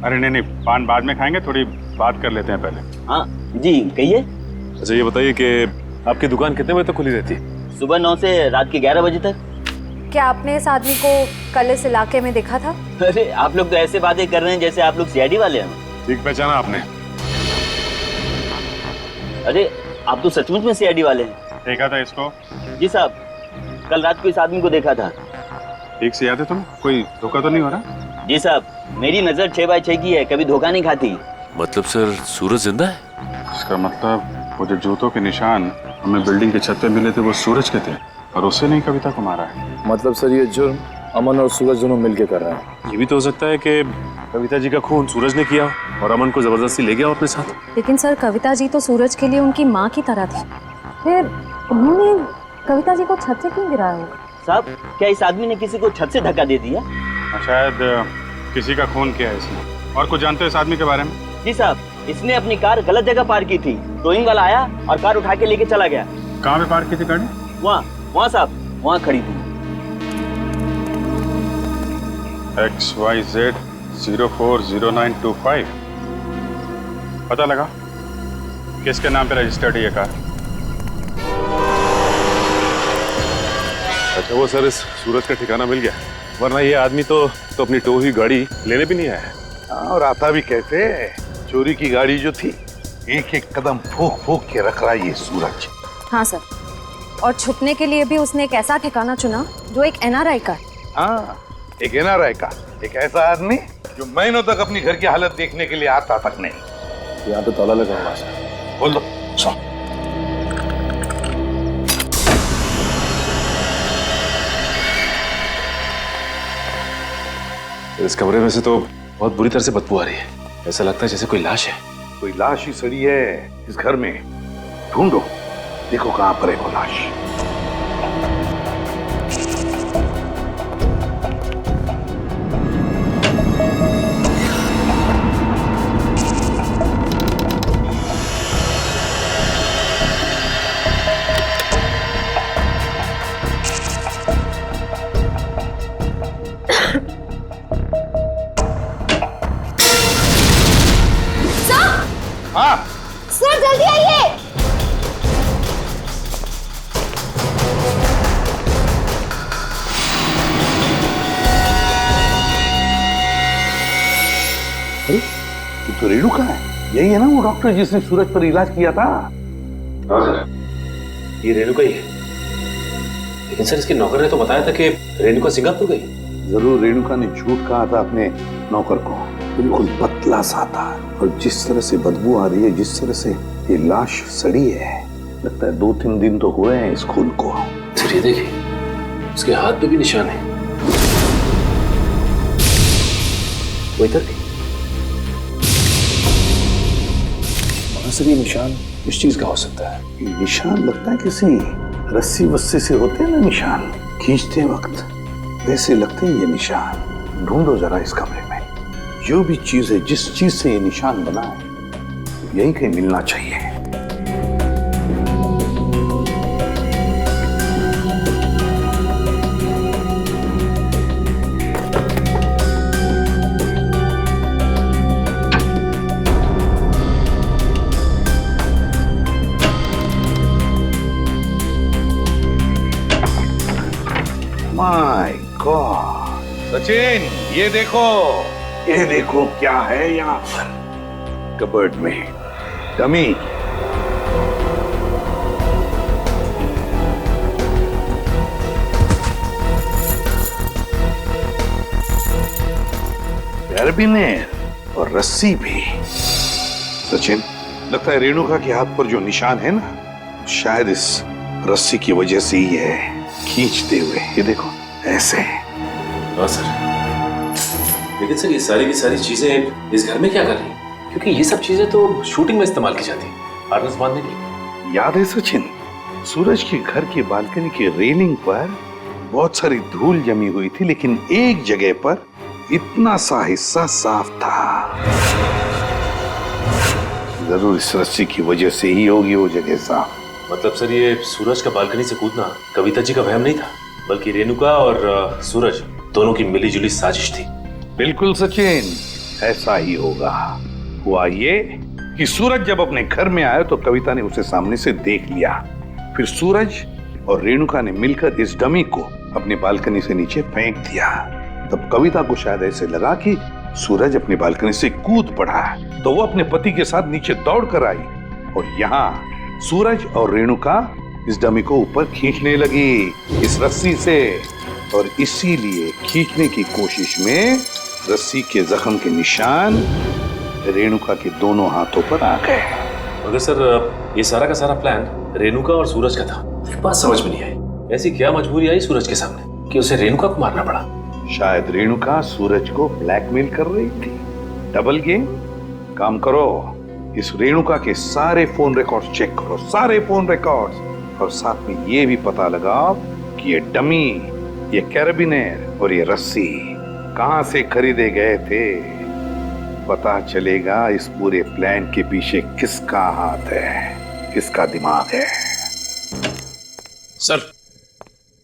अरे नहीं, पान बाद में खाएंगे, थोड़ी बात कर लेते हैं पहले। हाँ जी, कहिए। अच्छा, ये बताइए कि आपकी दुकान कितने बजे तक खुली रहती है? सुबह 9 से रात के 11 बजे तक। क्या आपने इस आदमी को कल इस इलाके में देखा था? अरे आप लोग तो ऐसे बातें कर रहे हैं जैसे आप लोग सीआईडी वाले हैं। ठीक पहचाना आपने? अरे आप तो सचमुच में सीआईडी वाले हैं। देखा था इसको? जी साहब, कल रात को इस आदमी को देखा था। ठीक से याद है तुम्हें? कोई धोखा तो नहीं हो रहा? जी साहब, मेरी नजर 6x6 की है, कभी धोखा नहीं खाती। मतलब सर, सूरज जिंदा है? इसका मतलब वो जो जूतों के निशान हमें बिल्डिंग की छत पे मिले थे वो सूरज के थे और उससे नहीं कविता को मारा है। मतलब सर, ये जुर्म अमन और सूरज दोनों मिलके कर रहे हैं। ये भी तो हो सकता है कि कविता जी का खून सूरज ने किया और अमन को जबरदस्ती ले गया अपने साथ। लेकिन सर, कविता जी तो सूरज के लिए उनकी माँ की तरह थी। फिर उन्होंने कविता जी को छत से क्यों गिराया होगा? साहब, क्या इस आदमी ने किसी को छत से धक्का दे दिया? शायद किसी का खून किया है इसने। और कुछ जानते हो इस आदमी के बारे में? जी साहब, इसने अपनी कार गलत जगह पार्क की थी। टोइंग वाला आया और कार उठा के लेके चला गया। कहाँ पे पार्क की थी गाड़ी? वहाँ साहब, वहाँ खड़ी थी। XYZ 040925। पता लगा किसके नाम पे रजिस्टर्ड है ये कार? अच्छा, वो सर, इस सूरज का ठिकाना मिल गया, वरना ये आदमी तो अपनी टो हुई गाड़ी लेने भी नहीं आया। और आता भी कैसे? चोरी की गाड़ी जो थी, एक एक कदम फूक फूक के रख रहा है ये सूरज। हाँ सर, और छुपने के लिए भी उसने एक ऐसा ठिकाना चुना जो एक NRI का। हाँ, एक NRI का, एक ऐसा आदमी जो महीनों तक अपनी घर की हालत देखने के लिए आता तक नहीं। यहाँ पे ताला लगा हुआ है। बोल दो। इस कमरे में से तो बहुत बुरी तरह से बदबू आ रही है। ऐसा लगता है जैसे कोई लाश है। कोई लाश ही सड़ी है इस घर में। ढूंढो, देखो कहां पर है वो लाश। अरे ये तो रेणुका है, यही है ना वो डॉक्टर जिसने सूरज पर इलाज किया था? हाँ सर, ये रेणुका ही है। लेकिन सर इसके नौकर ने तो बताया था कि रेणुका सिंगापुर गई। जरूर रेणुका ने झूठ कहा था अपने नौकर को। बिल्कुल पतला सा था, और जिस तरह से बदबू आ रही है, जिस तरह से ये लाश सड़ी है, लगता है 2-3 दिन तो हुए हैं इस खून को। सर ये देखिए, उसके हाथ पे भी निशान है। वो इधर भी। सर ये निशान इस चीज का हो सकता है? ये निशान लगता है किसी रस्सी वस्सी से होते हैं ना निशान, खींचते वक्त वैसे लगते हैं ये निशान। ढूंढो जरा इस कमरे में, जो भी चीज है, जिस चीज से ये निशान बना है, यही कहीं मिलना चाहिए। माय गॉड सचिन, ये देखो क्या है यहाँ पर कबर्ड में। डमी। कैरबिनेर और रस्सी भी। सचिन, लगता है रेणुका के हाथ पर जो निशान है ना, शायद इस रस्सी की वजह से ही है, खींचते हुए। ये देखो ऐसे। हाँ सर, लेकिन सर ये सारी की सारी चीजें इस घर में क्या कर रही हैं? क्योंकि ये सब चीजें तो शूटिंग में इस्तेमाल की जाती है, हार्नेस बांधने की। याद है सचिन, सूरज के घर की बालकनी की रेलिंग पर बहुत सारी धूल जमी हुई थी, लेकिन एक जगह पर इतना सा हिस्सा साफ था। जरूर इस रस्सी की वजह से ही होगी वो जगह साफ। मतलब सर ये सूरज का बालकनी से कूदना कविता जी का वहम नहीं था, बल्कि रेणुका और सूरज दोनों की मिलीजुली साजिश थी। बिल्कुल सचिन, ऐसा ही होगा। हुआ ये कि सूरज जब अपने घर में आया तो कविता ने उसे सामने से देख लिया। फिर सूरज और रेणुका ने मिलकर इस डमी को अपनी बालकनी से नीचे फेंक दिया। तब कविता को शायद ऐसे लगा कि सूरज अपनी बालकनी से कूद पड़ा, तो वो अपने पति के साथ नीचे दौड़ कर आई, और यहाँ सूरज और रेणुका इस डमी को ऊपर खींचने लगी इस रस्सी से, और इसीलिए खींचने की कोशिश में रस्सी के जख्म के निशान रेणुका के दोनों हाथों पर आ गए। मगर सर ये सारा का सारा प्लान रेणुका और सूरज का था। एक बात समझ में नहीं आई, ऐसी क्या मजबूरी आई सूरज के सामने कि उसे रेणुका को मारना पड़ा? शायद रेणुका सूरज को ब्लैकमेल कर रही थी। Double game. काम करो, इस रेणुका के सारे फोन रिकॉर्ड्स चेक करो, सारे फोन रिकॉर्ड्स, और साथ में ये भी पता लगाओ कि ये डमी, ये कैरबिनेर और ये रस्सी कहां से खरीदे गए थे। पता चलेगा इस पूरे प्लान के पीछे किसका हाथ है, किसका दिमाग है। सर,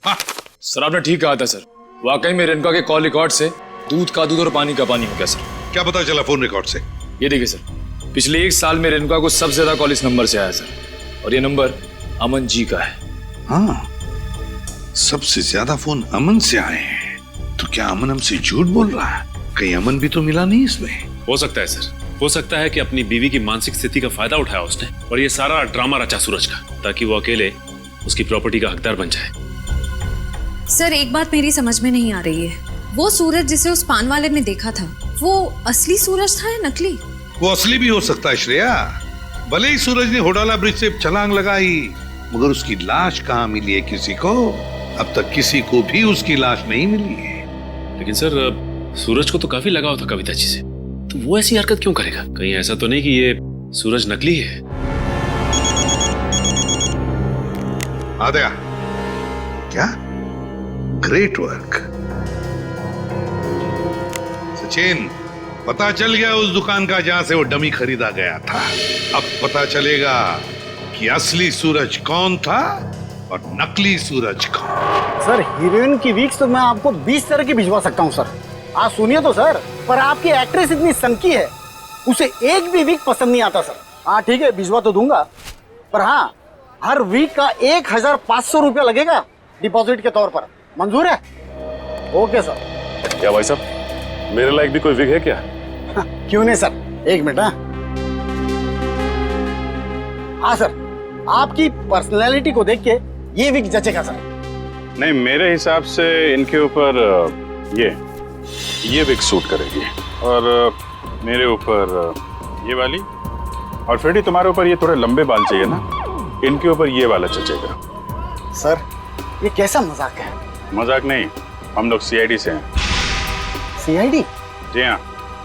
हाँ सर, आपने ठीक कहा था सर। वाकई में रेणुका के कॉल रिकॉर्ड से दूध का दूध और पानी का पानी हो गया सर। क्या पता चला फोन रिकॉर्ड से? ये देखिए सर, पिछले 1 साल में रेणुका को सबसे ज्यादा कॉल इस नंबर से आया सर, और ये नंबर अमन जी का है। हाँ, सबसे ज्यादा फोन अमन से आए हैं। तो क्या अमन हमसे झूठ बोल रहा है? कहीं अमन भी तो मिला नहीं इसमें? हो सकता है सर, हो सकता है कि अपनी बीवी की मानसिक स्थिति का फायदा उठाया उसने, और ये सारा ड्रामा रचा सूरज का, ताकि वो अकेले उसकी प्रॉपर्टी का हकदार बन जाए। सर एक बात मेरी समझ में नहीं आ रही है, वो सूरज जिसे उस पान वाले ने देखा था, वो असली सूरज था या नकली? वो असली भी हो सकता है श्रेया। भले ही सूरज ने होडाला ब्रिज से छलांग लगाई, मगर उसकी लाश कहाँ मिली है किसी को? अब तक किसी को भी उसकी लाश नहीं मिली है। लेकिन सर सूरज को तो काफी लगाव था कविता जी से, तो वो ऐसी हरकत क्यों करेगा? कहीं ऐसा तो नहीं कि ये सूरज नकली है? आ गया क्या? Great work Sachin. पता चल गया उस दुकान का जहां से वो डमी खरीदा गया था। अब पता चलेगा कि असली सूरज कौन था और नकली सूरज कौन। सर हीरोइन की वीक्स तो मैं आपको 20 तरह की भिजवा सकता हूँ सर। आप सुनिए तो सर, पर आपकी एक्ट्रेस इतनी सनकी है, उसे एक भी वीक पसंद नहीं आता सर। हाँ ठीक है, भिजवा तो दूंगा, पर हाँ हर वीक का 1500 रुपया लगेगा डिपॉजिट के तौर पर। मंजूर है? Okay sir. क्या भाई साहब, मेरे लायक भी कोई विग है क्या? क्यों नहीं सर, एक मिनट। हाँ सर, आपकी पर्सनैलिटी को देख के ये विग जचेगा सर। नहीं, मेरे हिसाब से इनके ऊपर ये विग सूट करेगी, और मेरे ऊपर ये वाली, और फ्रेडी तुम्हारे ऊपर ये थोड़े लंबे बाल चाहिए ना, इनके ऊपर ये वाला जचेगा। सर ये कैसा मजाक है? मजाक नहीं, हम लोग सीआईडी से हैं। सीआईडी? जी हाँ।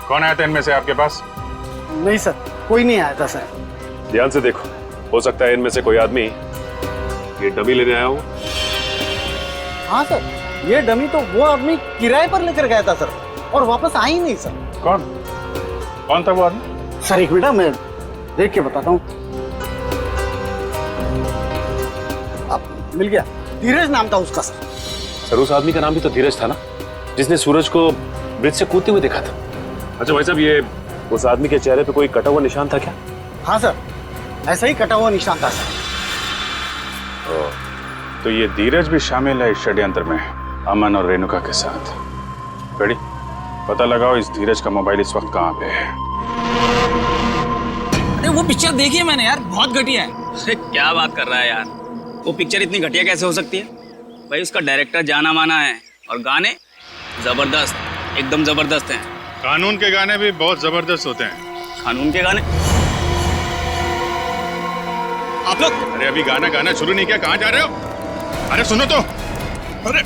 कौन आया था इनमें से आपके पास? नहीं सर, कोई नहीं आया था सर। ध्यान से देखो, हो सकता है इनमें से कोई आदमी ये डमी लेने आया हो। हाँ सर, ये डमी तो वो आदमी किराए पर लेकर गया था सर, और वापस आ ही नहीं सर। कौन था वो आदमी? सर एक मिनट, मैं देख के बताता हूँ। मिल गया, धीरज नाम था उसका सर। सर उस आदमी का नाम भी तो धीरज था ना, जिसने सूरज को ब्रिज से कूदते हुए देखा था। अच्छा भाई साहब, ये उस आदमी के चेहरे पे कोई कटा हुआ निशान था क्या? हाँ सर, ऐसा ही कटा हुआ निशान था सर। तो ये धीरज भी शामिल है इस षड्यंत्र में, अमन और रेणुका के साथ। रेडी, पता लगाओ इस धीरज का मोबाइल इस वक्त कहाँ पे है। अरे वो पिक्चर देखी है मैंने यार, बहुत घटिया है। अरे क्या बात कर रहा है यार, वो पिक्चर इतनी घटिया कैसे हो सकती है? भाई उसका डायरेक्टर जाना माना है, और गाने जबरदस्त, एकदम जबरदस्त हैं। कानून के गाने भी बहुत जबरदस्त होते हैं। कानून के गाने? आप लोग अरे अभी गाना शुरू नहीं किया, कहाँ जा रहे हो? अरे सुनो तो। अरे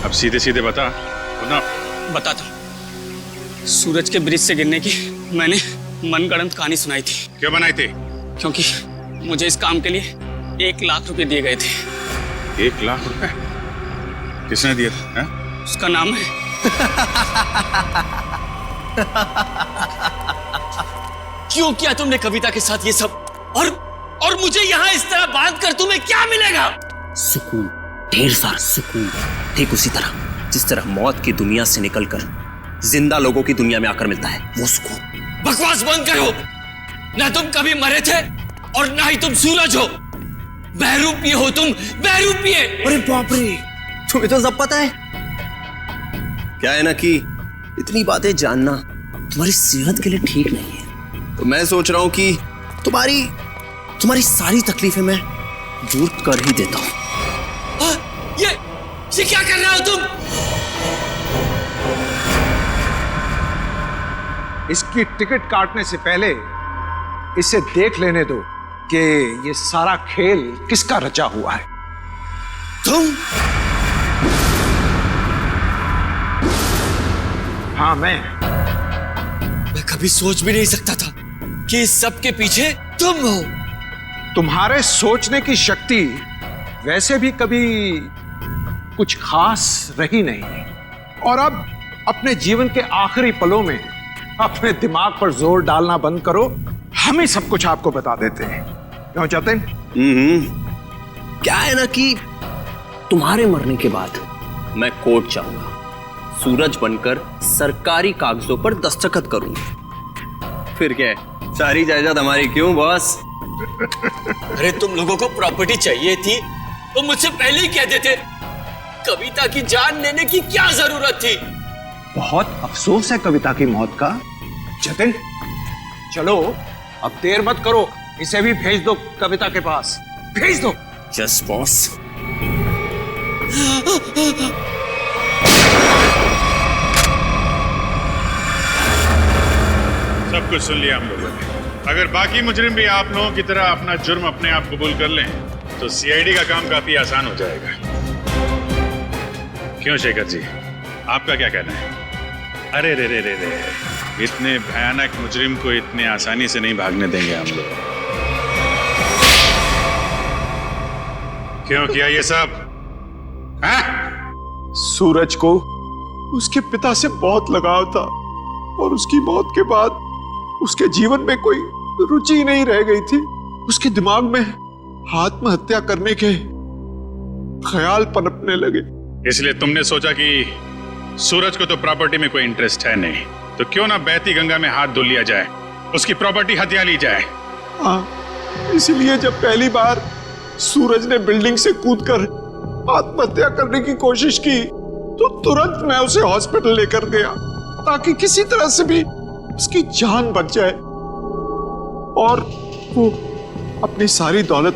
अब सीधे सीधे बता ना। बताता हूँ। सूरज के ब्रिज से गिरने की मैंने मनगढ़ंत कहानी सुनाई थी। क्यों बनाई थी? क्योंकि मुझे इस काम के लिए 1 लाख रुपए दिए गए थे। 1 लाख रुपए? किसने दिए थे? उसका नाम है क्यों किया तुमने कविता के साथ ये सब? और मुझे यहाँ इस तरह बांध कर तुम्हें क्या मिलेगा? सुकून, ढेर सारा सुकून। ठीक उसी तरह जिस तरह मौत की दुनिया से निकलकर जिंदा लोगों की दुनिया में आकर मिलता है, वो सुकून। बकवास बंद करो। ना तुम कभी मरे थे और ना ही तुम सूरज हो। बहरूपिये हो तुम, बहरूपिये। अरे बाप रे, तुम्हें तो सब पता है। क्या है ना कि इतनी बातें जानना तुम्हारी सेहत के लिए ठीक नहीं है, तो मैं सोच रहा हूं कि तुम्हारी सारी तकलीफें मैं दूर कर ही देता हूं। ये क्या कर रहे हो तुम? इसकी टिकट काटने से पहले इसे देख लेने दो कि ये सारा खेल किसका रचा हुआ है। तुम? हाँ मैं कभी सोच भी नहीं सकता था कि इस सब के पीछे तुम हो। तुम्हारे सोचने की शक्ति वैसे भी कभी कुछ खास रही नहीं, और अब अपने जीवन के आखिरी पलों में अपने दिमाग पर जोर डालना बंद करो। हम ही सब कुछ आपको बता देते हैं। क्यों जतिन? क्या है ना कि तुम्हारे मरने के बाद मैं कोर्ट जाऊंगा, सूरज बनकर सरकारी कागजों पर दस्तखत करूंगा। फिर क्या है, सारी जायदाद हमारी। क्यों बॉस? अरे तुम लोगों को प्रॉपर्टी चाहिए थी तो मुझसे पहले ही कह देते। कविता की जान लेने की क्या जरूरत थी? बहुत अफसोस है कविता की मौत का। जतिन चलो, अब देर मत करो, इसे भी भेज दो कविता के पास, भेज दो। Yes boss. सब कुछ सुन लिया हम लोगों ने। अगर बाकी मुजरिम भी आप लोगों की तरह अपना जुर्म अपने आप कबूल कर लें तो सीआईडी का काम काफी आसान हो जाएगा। क्यों शेखर जी, आपका क्या कहना है? अरे रे रे रे रे, इतने भयानक मुजरिम को इतने आसानी से नहीं भागने देंगे हम लोग। क्यों किया ये सब? सूरज को उसके पिता से बहुत लगाव था, और उसकी मौत के बाद उसके जीवन में कोई रुचि नहीं रह गई थी। उसके दिमाग में आत्महत्या करने के ख्याल पनपने लगे। इसलिए तुमने सोचा कि सूरज को तो प्रॉपर्टी में कोई इंटरेस्ट है नहीं, तो क्यों ना बहती गंगा में हाथ धो लिया जाए, उसकी प्रॉपर्टी हथिया ली जाए। हाँ, इसलिए जब पहली बार सूरज ने बिल्डिंग से कूदकर आत्महत्या करने की कोशिश की तो तुरंत मैं उसे हॉस्पिटल लेकर गया ताकि किसी तरह से भी उसकी जान बच जाए और वो अपनी सारी दौलत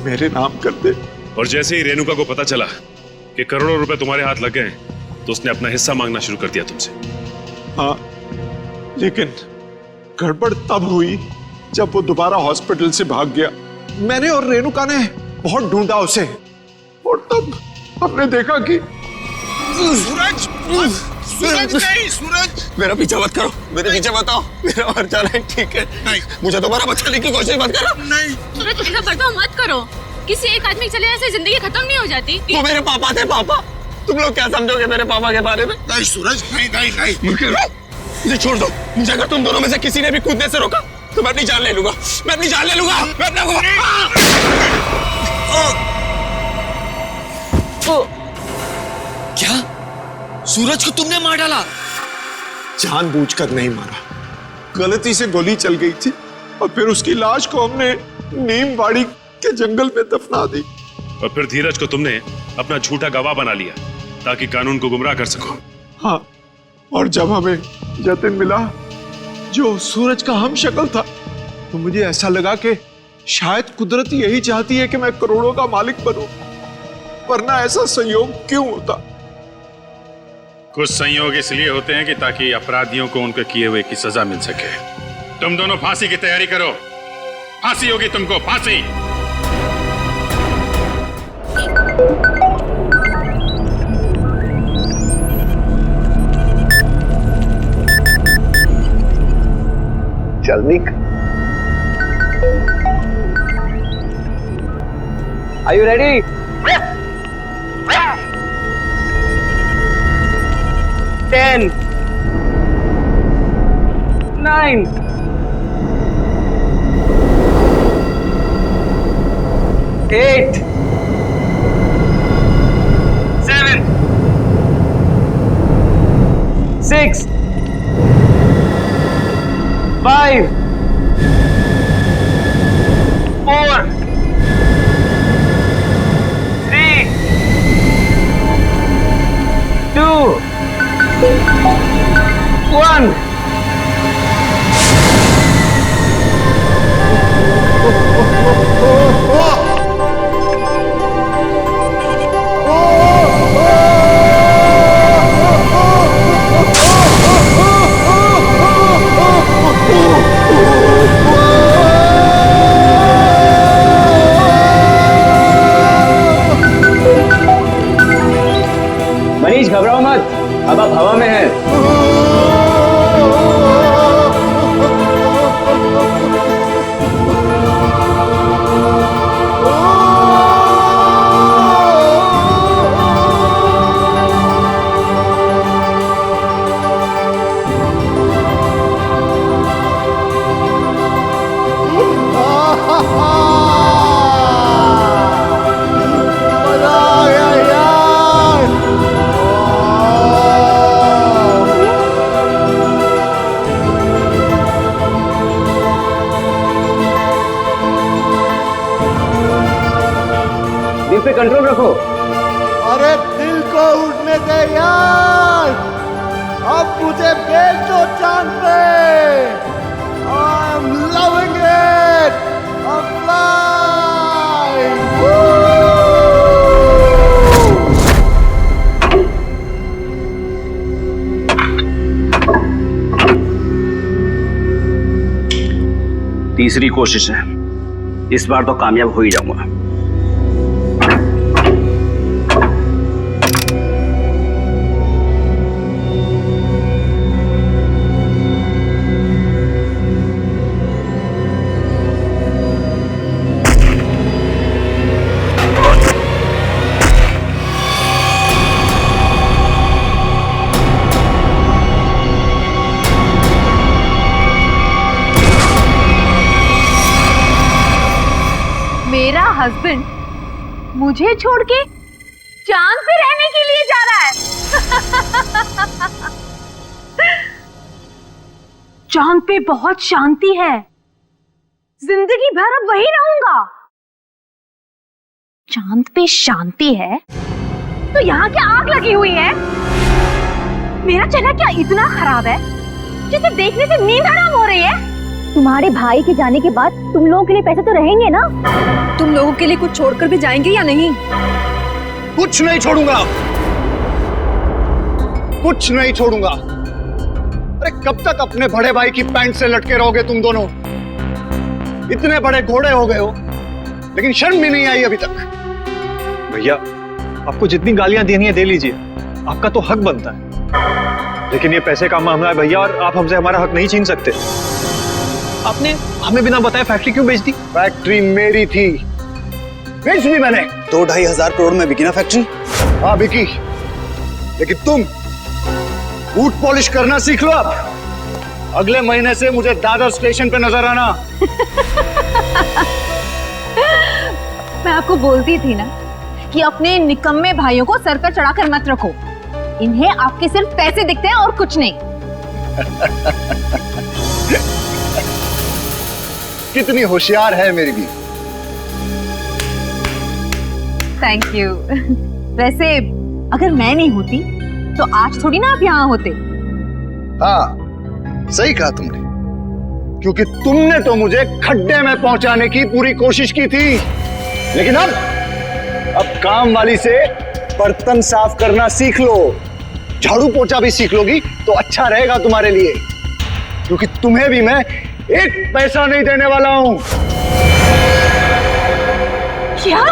मेरे नाम कर दे। और जैसे ही रेणुका को पता चला कि करोड़ों रुपए तुम्हारे हाथ लग गए तो उसने अपना हिस्सा मांगना शुरू कर दिया तुमसे। हाँ, लेकिन गड़बड़ तब हुई जब वो दोबारा हॉस्पिटल से भाग गया। मैंने और रेणुका ने बहुत ढूंढा उसे और तब हमने देखा कि सूरज, सूरज नहीं, सूरज मेरा पीछा मत करो, मेरे पीछे मत आओ, मेरा मर जाना है, ठीक है? नहीं, मुझे दोबारा बचाने की कोशिश मत करो। नहीं सूरज, ऐसा बर्ताव मत करो। किसी एक आदमी के चले जाने से जिंदगी खत्म नहीं हो जाती। वो मेरे पापा थे। पापा, तुम लोग क्या समझोगे मेरे पापा के बारे में? नहीं सूरज, नहीं नहीं नहीं, मुझे छोड़ दो। मुझे अगर तुम दोनों में से किसी ने भी कूदने से रोका तो मैं अपनी जान ले लूंगा, मैं अपनी जान ले लूंगा, मैं अपना क्या सूरज को तुमने मार डाला? जानबूझकर नहीं मारा, गलती से गोली चल गई थी और फिर उसकी लाश को हमने नीमवाड़ी के जंगल में दफना दी। और फिर धीरज को तुमने अपना झूठा गवाह बना लिया ताकि कानून को गुमराह कर सको। हाँ, और जब हमें जतिन मिला जो सूरज का हम शक्ल था तो मुझे ऐसा लगा कि शायद कुदरत यही चाहती है कि मैं करोड़ों का मालिक बनूं, वरना ऐसा संयोग क्यों होता? कुछ संयोग इसलिए होते हैं कि ताकि अपराधियों को उनके किए हुए की सजा मिल सके। तुम दोनों फांसी की तैयारी करो, फांसी होगी तुमको, फांसी। चल निक। Are you ready? Ten, 9, 8, 7, 6, 5, 4, 3, 2, 1. Manish, घबराओ मत, अब आप हवा में हैं। पे कंट्रोल रखो। अरे दिल को उड़ने दे यार, अब मुझे भेज दो चांद पे। I'm loving it, I'm flying. तीसरी कोशिश है, इस बार तो कामयाब हो ही जाऊंगा। मेरा हस्बैंड मुझे छोड़ के चांद पे रहने के लिए जा रहा है। चांद पे बहुत शांति है, जिंदगी भर अब वही रहूंगा। चांद पे शांति है तो यहाँ क्या आग लगी हुई है? मेरा चेहरा क्या इतना खराब है जिसे देखने से नींद हराम हो रही है? तुम्हारे भाई के जाने के बाद तुम लोगों के लिए पैसे तो रहेंगे ना? तुम लोगों के लिए कुछ छोड़कर भी जाएंगे या नहीं? कुछ नहीं छोड़ूंगा, कुछ नहीं छोड़ूंगा। अरे कब तक अपने बड़े भाई की पैंट से लटके रहोगे तुम दोनों? इतने बड़े घोड़े हो गए हो लेकिन शर्म भी नहीं आई अभी तक। भैया आपको जितनी गालियां देनी है दे लीजिए, आपका तो हक बनता है, लेकिन ये पैसे का मामला है भैया और आप हमसे हमारा हक नहीं छीन सकते। आपने हमें बिना बताए फैक्ट्री क्यों बेच दी? फैक्ट्री मेरी थी, बेच दी मैंने। 2-2.5 हजार करोड़ में बिकी ना फैक्ट्री? हाँ बिकी, लेकिन तुम बूट पॉलिश करना सीख लो अब। अगले महीने से मुझे दादर स्टेशन पे नजर आना। मैं आपको बोलती थी ना कि अपने निकम्मे भाइयों को सर पर चढ़ाकर मत रखो। इन्हें आपके सिर्फ पैसे दिखते हैं और कुछ नहीं। कितनी होशियार है मेरी भी। Thank you. वैसे अगर मैं नहीं होती तो आज थोड़ी ना आप यहाँ होते। हाँ सही कहा तुमने, क्योंकि तुमने तो मुझे खड्डे में पहुंचाने की पूरी कोशिश की थी, लेकिन अब काम वाली से बर्तन साफ करना सीख लो, झाड़ू पोछा भी सीख लोगी तो अच्छा रहेगा तुम्हारे लिए, क्योंकि तुम्हें भी मैं एक पैसा नहीं देने वाला हूं। क्या?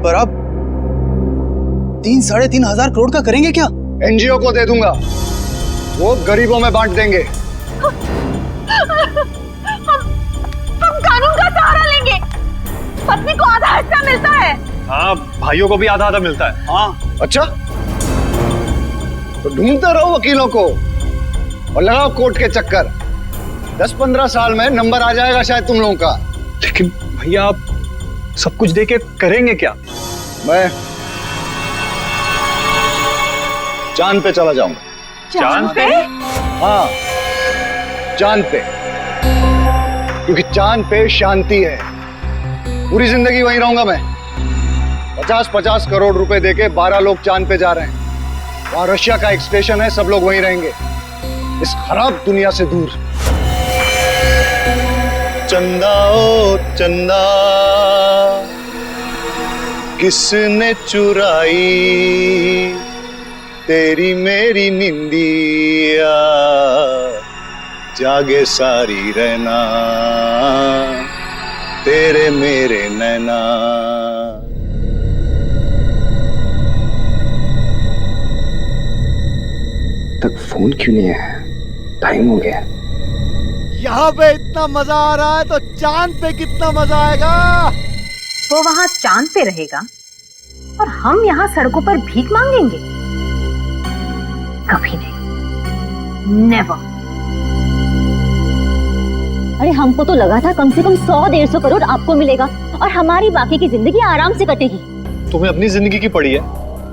पर आप 3-3.5 हजार करोड़ का करेंगे क्या? एनजीओ को दे दूंगा, वो गरीबों में बांट देंगे। हम कानून का सहारा लेंगे। पत्नी को आधा हिस्सा मिलता है। हाँ भाइयों को भी आधा आधा मिलता है। हाँ अच्छा, तो ढूंढते रहो वकीलों को और लगाओ कोर्ट के चक्कर। 10-15 साल में नंबर आ जाएगा शायद तुम लोगों का। लेकिन भैया आप सब कुछ देके करेंगे क्या? मैं चांद पे चला जाऊंगा। चांद पे? हाँ चांद पे, क्योंकि चांद पे शांति है। पूरी जिंदगी वहीं रहूंगा मैं। 50-50 करोड़ रुपए देके 12 लोग चांद पे जा रहे हैं। वहां रशिया का एक स्टेशन है, सब लोग वहीं रहेंगे, इस खराब दुनिया से दूर। चंदा ओ चंदा किसने चुराई तेरी मेरी निंदिया, जागे सारी रहना तेरे मेरे नैना। तक फोन क्यों नहीं है? टाइम हो गया। यहाँ पे इतना मजा आ रहा है तो चांद पे कितना मजा आएगा। वो वहाँ चांद पे रहेगा और हम यहाँ सड़कों पर भीख मांगेंगे? कभी नहीं, नेवर। अरे हमको तो लगा था कम से कम 100-150 करोड़ आपको मिलेगा और हमारी बाकी की जिंदगी आराम से कटेगी। तुम्हें अपनी जिंदगी की पड़ी है,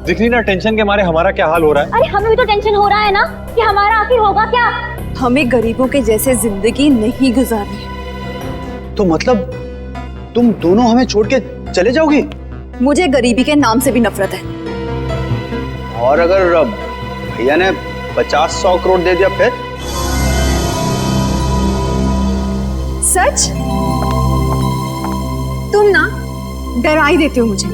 दिख नहीं ना टेंशन के मारे हमारा क्या हाल हो रहा है। अरे हमें भी तो टेंशन हो रहा है ना कि हमारा आखिर होगा क्या। हमें गरीबों के जैसे जिंदगी नहीं गुजारनी है। तो मतलब तुम दोनों हमें छोड़ के चले जाओगी? मुझे गरीबी के नाम से भी नफरत है। और अगर भैया ने 50-100 करोड़ दे दिया फिर? सच? तुम ना डरा ही देते हो मुझे।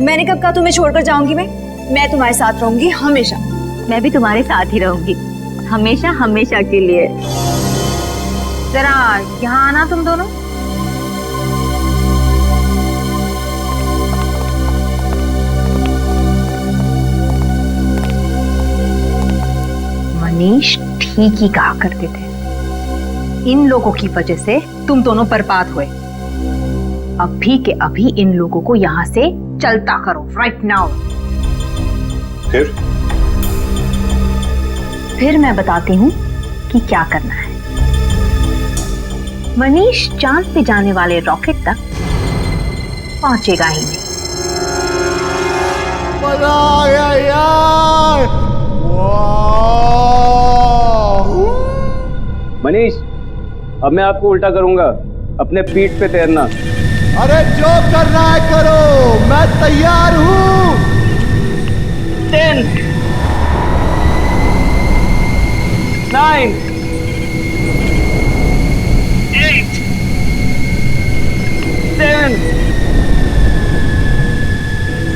मैंने कब कहा तुम्हें छोड़कर जाऊंगी? मैं तुम्हारे साथ रहूंगी हमेशा। मैं भी तुम्हारे साथ ही रहूंगी, हमेशा हमेशा के लिए। जरा यहाँ आना तुम दोनों। मनीष ठीक ही कहा करते थे, इन लोगों की वजह से तुम दोनों बर्बाद हुए। अभी के अभी इन लोगों को यहाँ से चलता करो, राइट नाउ। फिर मैं बताती हूँ कि क्या करना है। मनीष चांद पे जाने वाले रॉकेट तक पहुंचेगा ही नहीं। मजा आ गया यार। मनीष, अब मैं आपको उल्टा करूंगा, अपने पीठ पे तैरना। अरे जो करना है करो, मैं तैयार हूँ। 10 9 8 7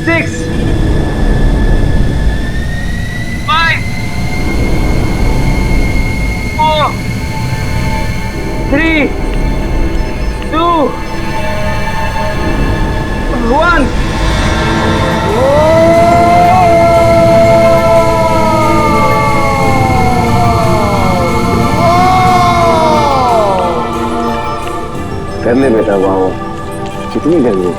6 5 4 3 2 1 कर ले बेटा, वाह कितनी गर्मी।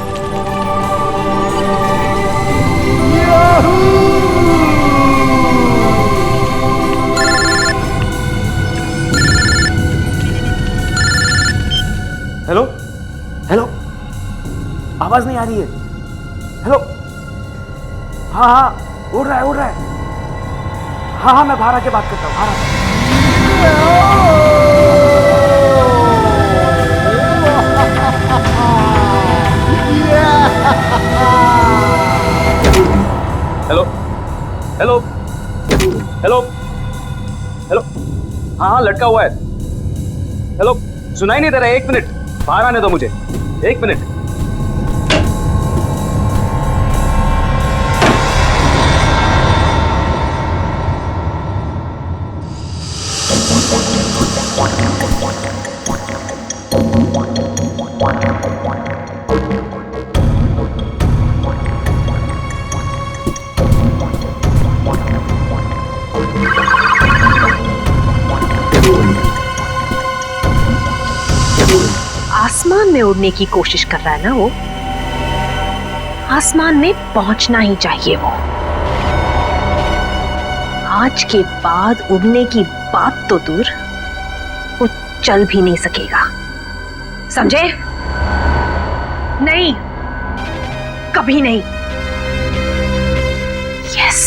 हेलो हेलो, आवाज नहीं आ रही है। हेलो, हाँ हाँ उड़ रहा है उड़ रहा है। हाँ हाँ मैं बाहर आके बात करता हूँ, बाहर हेलो हेलो हेलो हेलो, हाँ हाँ लटका हुआ है। हेलो, सुनाई नहीं दे रहा है, 1 मिनट बाहर आने दो मुझे, 1 मिनट। आसमान में उड़ने की कोशिश कर रहा है ना वो, आसमान में पहुंचना ही चाहिए वो। आज के बाद उड़ने की बात तो दूर, वो चल भी नहीं सकेगा, समझे? नहीं, कभी नहीं। यस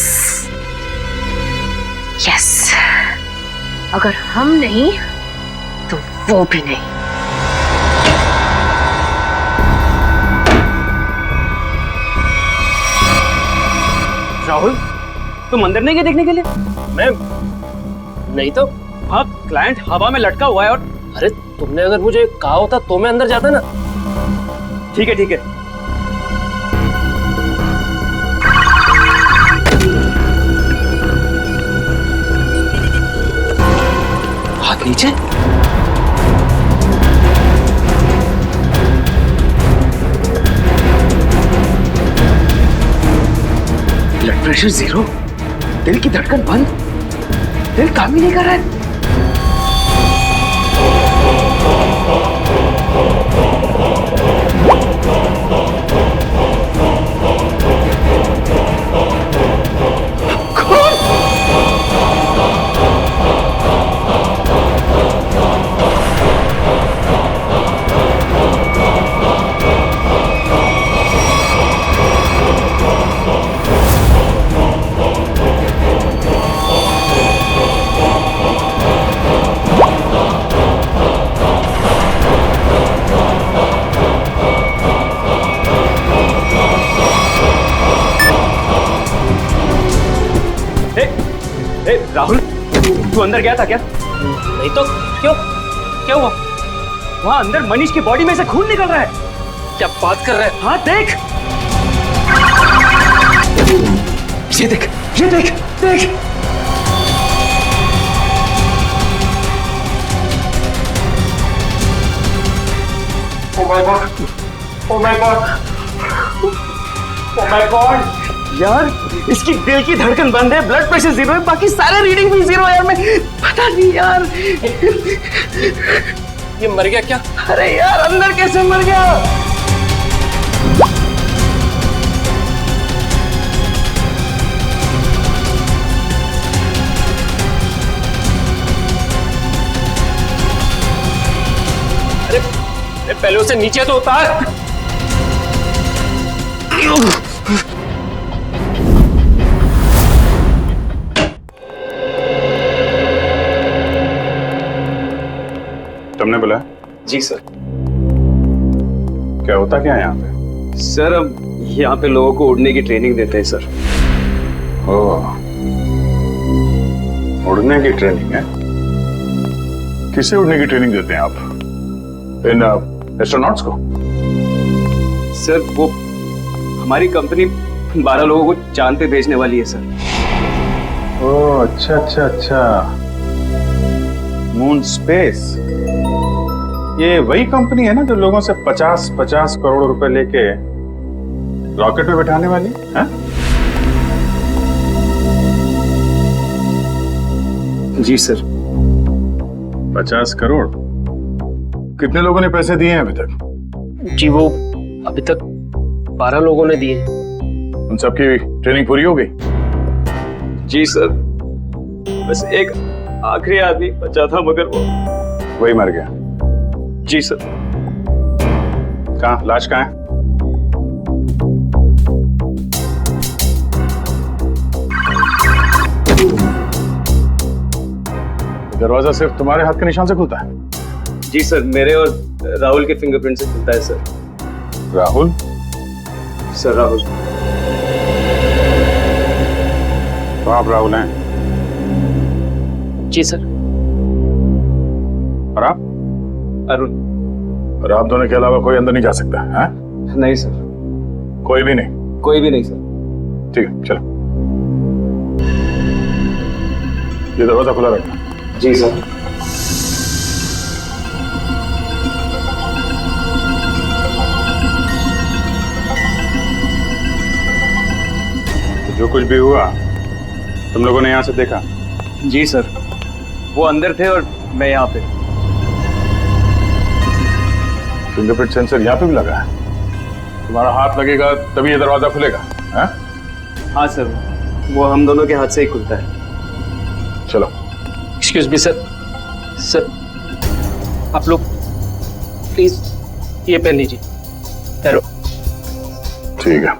यस, अगर हम नहीं तो वो भी नहीं। राहुल, तुम अंदर नहीं गए देखने के लिए? मैं नहीं तो। हाँ, क्लाइंट हवा में लटका हुआ है। और अरे तुमने अगर मुझे कहा होता तो मैं अंदर जाता ना। ठीक है ठीक है। हाथ नीचे। ब्लड प्रेशर 0, दिल की धड़कन बंद, दिल काम ही नहीं कर रहा है। राहुल, तू अंदर गया था क्या? नहीं तो। क्यों, क्या हुआ? वहां अंदर मनीष की बॉडी में से खून निकल रहा है। क्या बात कर रहा है? हाँ देख, ये देख, ये देख, देख। Oh my God! Oh my God! Oh my God! यार, इसकी दिल की धड़कन बंद है, ब्लड प्रेशर 0 है, बाकी सारे रीडिंग भी 0 है यार। मैं पता नहीं यार, ये मर गया क्या? अरे यार, अंदर कैसे मर गया? अरे पहले उसे नीचे तो उतार। तुमने बुलाया? जी सर। क्या होता क्या है यहाँ पे? सर हम यहाँ पे लोगों को उड़ने की ट्रेनिंग देते हैं सर। ओह, उड़ने की ट्रेनिंग है? किसे उड़ने की ट्रेनिंग देते हैं आप? इन एस्ट्रोनॉट्स को? सर वो हमारी कंपनी 12 लोगों को चांद पे भेजने वाली है सर। ओह अच्छा अच्छा अच्छा, मून स्पेस। ये वही कंपनी है ना जो लोगों से 50-50 करोड़ रुपए लेके रॉकेट में बैठाने वाली है? जी सर। 50 करोड़? कितने लोगों ने पैसे दिए हैं अभी तक? जी वो अभी तक 12 लोगों ने दिए। उन सबकी ट्रेनिंग पूरी हो गई? जी सर, बस एक आखिरी आदमी बचा था मगर वो वही मर गया। जी सर। कहाँ, लाश कहाँ है? दरवाजा सिर्फ तुम्हारे हाथ के निशान से खुलता है? जी सर, मेरे और राहुल के फिंगरप्रिंट से खुलता है सर। राहुल? सर राहुल। तो आप राहुल हैं? जी सर। और आप? अरुण। और आप दोनों के अलावा कोई अंदर नहीं जा सकता है? नहीं सर। कोई भी नहीं? कोई भी नहीं सर। ठीक है, चलो। ये दरवाजा खुला रखना। जी सर। तो जो कुछ भी हुआ तुम लोगों ने यहाँ से देखा? जी सर, वो अंदर थे और मैं यहाँ पे। फिंगरप्रिंट सेंसर यहाँ पे भी लगा है? तुम्हारा हाथ लगेगा तभी ये दरवाजा खुलेगा? है? हाँ सर, वो हम दोनों के हाथ से ही खुलता है। चलो। Excuse me sir. सर आप लोग प्लीज ये पहन लीजिए। हेलो। ठीक है।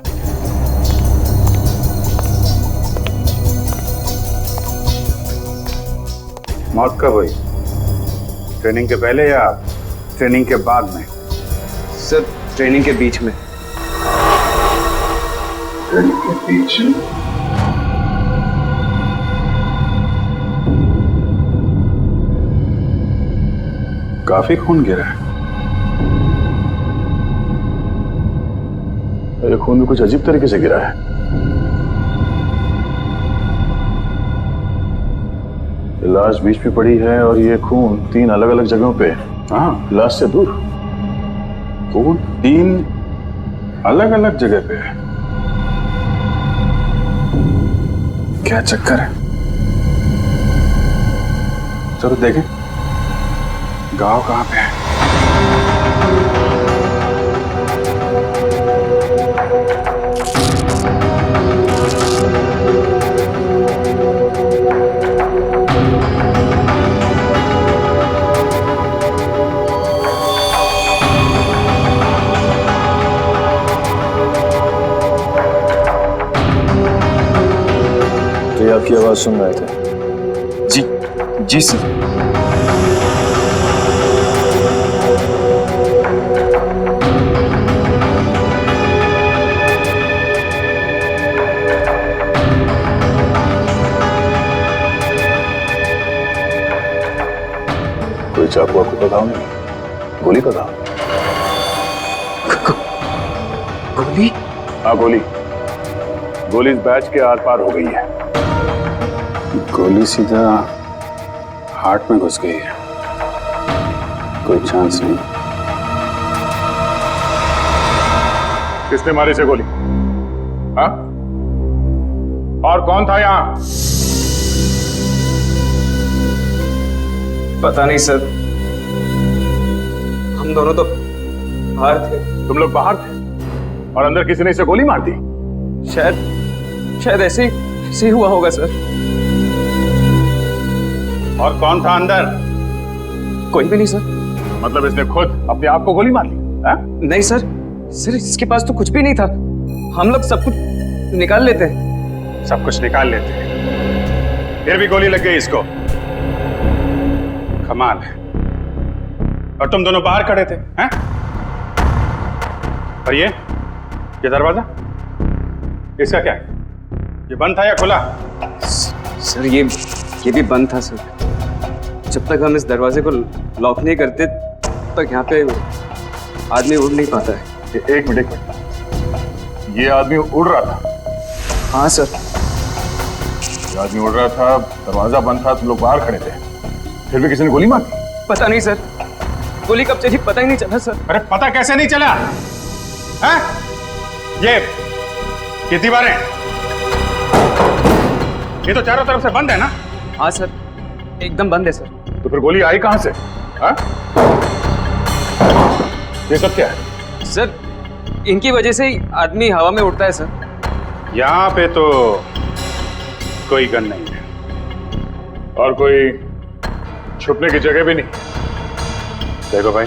मौत कब हुई? ट्रेनिंग के पहले या ट्रेनिंग के बाद में? सर ट्रेनिंग के बीच में। ट्रेनिंग के बीच में? काफी खून गिरा है। ये खून भी कुछ अजीब तरीके से गिरा है। लाश बीच में पड़ी है और ये खून 3 अलग अलग जगहों पे। हाँ, लाश से दूर खून 3 अलग अलग जगह पे है। क्या चक्कर है? चलो देखें गांव कहाँ पे है। ये आपकी आवाज सुन रहे थे? जी जी सर। कोई चाकू वाकू का घाव नहीं? गोली का घाव? गोली? हाँ गोली। गोली इस बैच के आर पार हो गई है। गोली सीधा हार्ट में घुस गई है। कोई चांस नहीं। किसने मारी से गोली? हाँ? और कौन था यहाँ? पता नहीं सर, हम दोनों तो बाहर थे। तुम लोग बाहर थे और अंदर किसी ने इसे गोली मार दी? शायद ऐसे ही हुआ होगा सर। और कौन था अंदर? कोई भी नहीं सर। मतलब इसने खुद अपने आप को गोली मार ली? नहीं सर, इसके पास तो कुछ भी नहीं था। हम लोग सब कुछ निकाल लेते हैं। सब कुछ निकाल लेते हैं, फिर भी गोली लग गई इसको। कमाल है। और तुम दोनों बाहर खड़े थे, हैं? और ये दरवाजा इसका क्या है? ये बंद था या खुला? सर ये भी बंद था सर। जब तक हम इस दरवाजे को लॉक नहीं करते तब तक यहाँ पे आदमी उड़ नहीं पाता है। एक मिनट, ये आदमी उड़ रहा था? हाँ सर। ये आदमी उड़ रहा था, दरवाजा बंद था, तुम लोग बाहर खड़े थे, फिर भी किसी ने गोली मार दी? पता नहीं सर, गोली कब चली पता ही नहीं चला सर। अरे पता कैसे नहीं चला? हैं? ये दीवारें, ये तो चारों तरफ से बंद है ना? हाँ सर, एकदम बंद है सर। तो फिर गोली आई कहां से? हाँ? ये सब क्या है? सर इनकी वजह से ही आदमी हवा में उड़ता है सर। यहाँ पे तो कोई गन नहीं है और कोई छुपने की जगह भी नहीं। देखो भाई,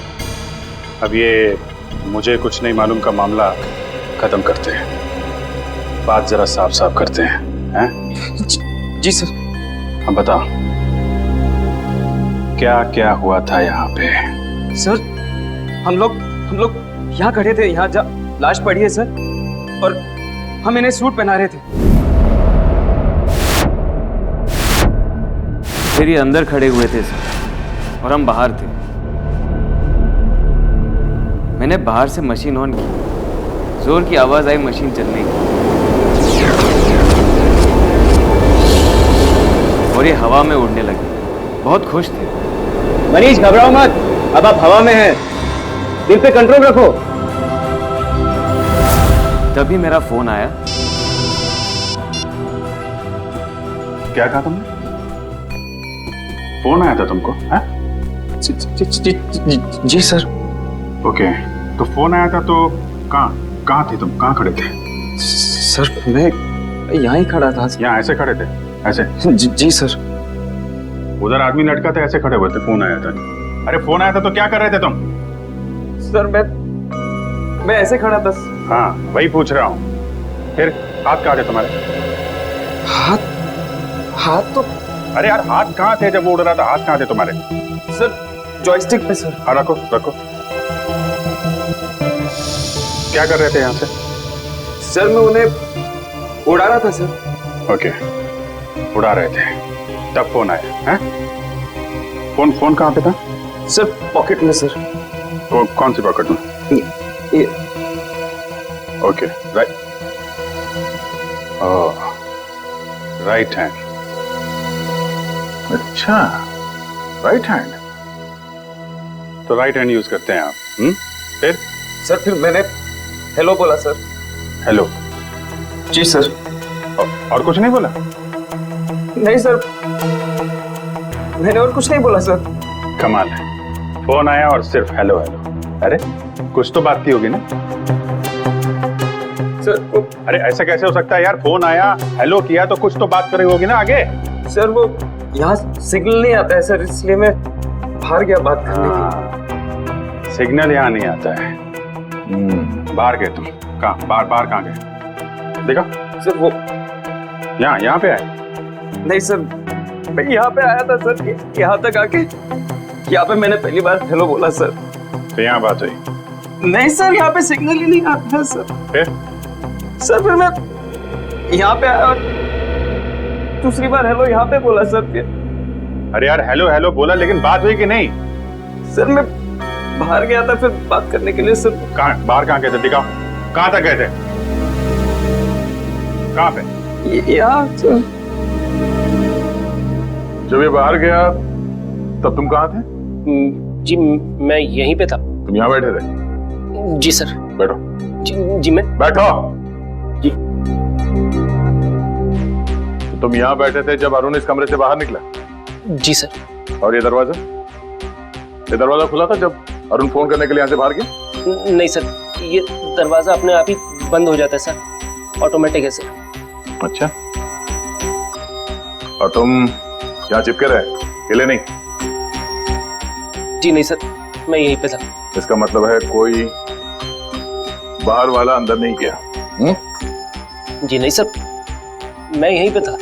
अब ये मुझे कुछ नहीं मालूम का मामला खत्म करते हैं, बात जरा साफ साफ करते हैं। जी सर। अब बताओ क्या क्या हुआ था यहाँ पे? सर हम लोग यहाँ खड़े थे, यहाँ लाश पड़ी है सर, और हम इन्हें सूट पहना रहे थे। फिर ये अंदर खड़े हुए थे सर और हम बाहर थे। मैंने बाहर से मशीन ऑन की, जोर की आवाज आई मशीन चलने की, और ये हवा में उड़ने लगे। बहुत खुश थे। मनीष घबराओ मत, अब आप हवा में हैं, दिल पे कंट्रोल रखो। तभी मेरा फोन आया। क्या कहा तुमने? फोन आया था तुमको? हाँ? जी सर। ओके, तो फोन आया था तो कहाँ थे तुम? कहाँ खड़े थे? सर मैं यहाँ ही खड़ा था। यहाँ ऐसे खड़े थे? ऐसे? जी सर। उधर आदमी लटका था, ऐसे खड़े हुए थे, फोन आया था। अरे फोन आया था तो क्या कर रहे थे तुम? सर मैं ऐसे खड़ा था। हाँ वही पूछ रहा हूँ। फिर हाथ कहाँ थे तुम्हारे? हाथ तो, अरे यार हाथ कहाँ थे जब वो उड़ रहा था? हाथ कहाँ थे तुम्हारे? सर जॉयस्टिक पे सर। हाँ रखो रखो। क्या कर रहे थे यहाँ से? सर मैं उन्हें उड़ा रहा था सर। ओके, उड़ा रहे थे, तब फोन आया है? फोन कहाँ पे था? सर पॉकेट में सर। कौन सी पॉकेट में? ये। Okay, right. Oh, right hand. अच्छा, राइट हैंड। तो राइट हैंड यूज करते हैं आप? फिर? सर फिर मैंने हेलो बोला सर। हेलो? जी सर। और कुछ नहीं बोला? नहीं सर, मैंने और कुछ नहीं बोला सर। कमाल है, फोन आया और सिर्फ हेलो हेलो। अरे कुछ तो बात की होगी ना सर? अरे ऐसा कैसे हो सकता है यार? फोन आया, हेलो किया, तो कुछ तो बात करी होगी ना आगे। सर वो यहाँ सिग्नल नहीं आता है सर, इसलिए मैं बाहर गया बात करने के। सिग्नल यहाँ नहीं आता है? बाहर गए तुम? कहाँ बाहर कहाँ गए? देखा सर? वो यहाँ पे आए? नहीं सर, मैं यहाँ पे आया था सर, यहाँ तक आके यहाँ पे मैंने पहली बार हेलो बोला सर। तो यहाँ बात हुई? नहीं सर, यहाँ पे सिग्नल ही नहीं आता है सर। फिर? सर फिर मैं यहाँ पे आया और दूसरी बार हेलो यहाँ पे बोला सर। फिर अरे यार हेलो हेलो बोला, लेकिन बात हुई कि नहीं? सर मैं बाहर गया था फिर बात करने के लिए सर। बाहर कहाँ गए थे? दिखाओ, कहाँ तक गए थे? कहाँ पे? यहाँ सर। जब ये बाहर गया तब तुम कहाँ थे? जी मैं यहीं पे था। तुम यहाँ बैठे थे? जी सर। बैठो। जी मैं बैठो। जी। तो तुम यहाँ बैठे थे जब अरुण इस कमरे से बाहर निकला? जी सर। और ये दरवाजा खुला था जब अरुण फोन करने के लिए यहाँ से बाहर गया? नहीं सर, ये दरवाजा अपने आप ही बंद हो जाता है सर, ऑटोमेटिक है सर। अच्छा, और तुम यहाँ चिपके रहे, हिले नहीं? जी नहीं सर, मैं यहीं पे था। इसका मतलब है कोई बाहर वाला अंदर नहीं गया? जी नहीं सर, मैं यहीं पे था।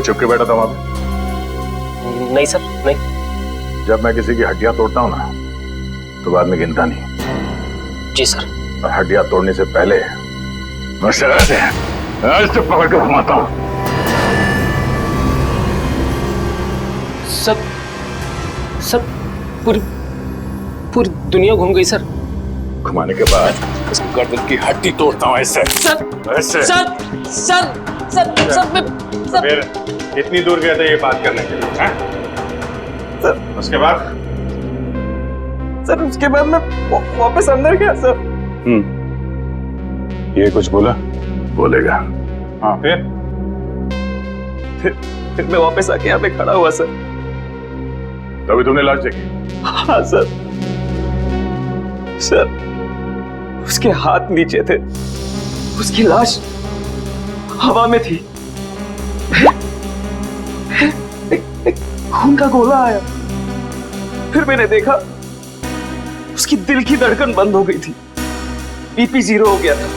कोई छुप के बैठा था वहां पे? नहीं सर, नहीं। जब मैं किसी की हड्डियां तोड़ता हूं ना तो बाद में गिनता नहीं। जी सर। और हड्डियां तोड़ने से पहले मैं शराब से आज तो पकड़ के घुमाता हूं। सर पूरी दुनिया घूम गई सर। घुमाने के बाद उसकी गर्दन की हड्डी तोड़ता हूं ऐसे। सर ऐसे। फिर इतनी दूर गए थे ये बात करने के लिए, हैं? उसके बाद मैं वापस अंदर गया सर। ये कुछ बोला? बोलेगा। हाँ फिर मैं वापस आके यहाँ पे खड़ा हुआ सर। तभी तुमने लाश देखी? हाँ सर। उसके हाथ नीचे थे, उसकी लाश हवा में थी। एक खून का गोला आया, फिर मैंने देखा उसकी दिल की धड़कन बंद हो गई थी, बीपी 0 हो गया था,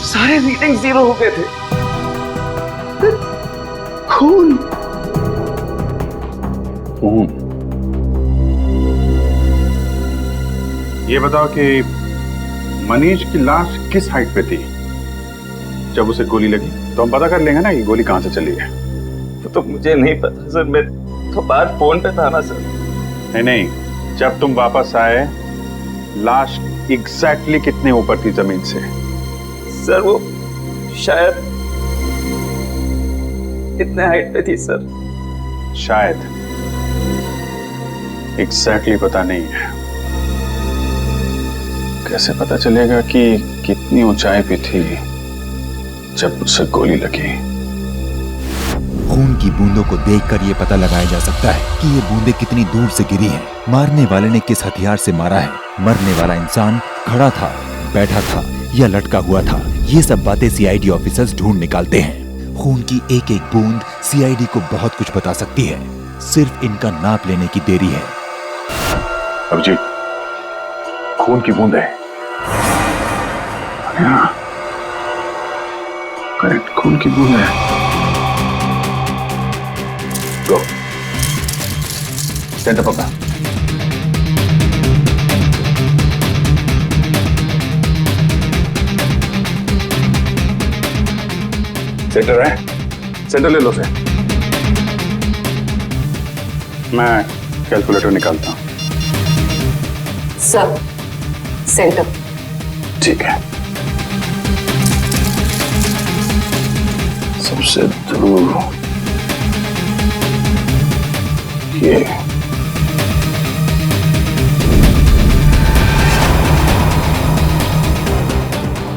सारे रीडिंग 0 हो गए थे। खून। ये बताओ कि मनीष की लाश किस हाइट पे थी जब उसे गोली लगी? तो हम पता कर लेंगे ना कि गोली कहां से चली है। तो मुझे नहीं पता सर, मैं तो बाहर फोन पे था ना सर। नहीं, जब तुम वापस आए लाश एग्जैक्टली कितने ऊपर थी जमीन से? सर वो शायद इतने हाइट पे थी सर। शायद, एग्जैक्टली पता नहीं है। कैसे पता चलेगा कि कितनी ऊंचाई पे थी जब उसे गोली लगी? खून की बूंदों को देखकर ये पता लगाया जा सकता है कि ये बूंदें कितनी दूर से गिरी हैं। मारने वाले ने किस हथियार से मारा है। मरने वाला इंसान खड़ा था, बैठा था या लटका हुआ था। ये सब बातें सीआईडी ऑफिसर्स ढूंढ निकालते हैं। खून की एक एक बूंद सीआईडी को बहुत कुछ बता सकती है। सिर्फ इनका नाप लेने की देरी है। अभिजीत, खून की बूंद है। करेक्ट, खून की बूंद है। गो सेंटर पकड़ा। सेंटर है, सेंटर ले लो से। मैं कैलकुलेटर निकालता हूं। Sir, centre. ठीक है। सबसे दूर ये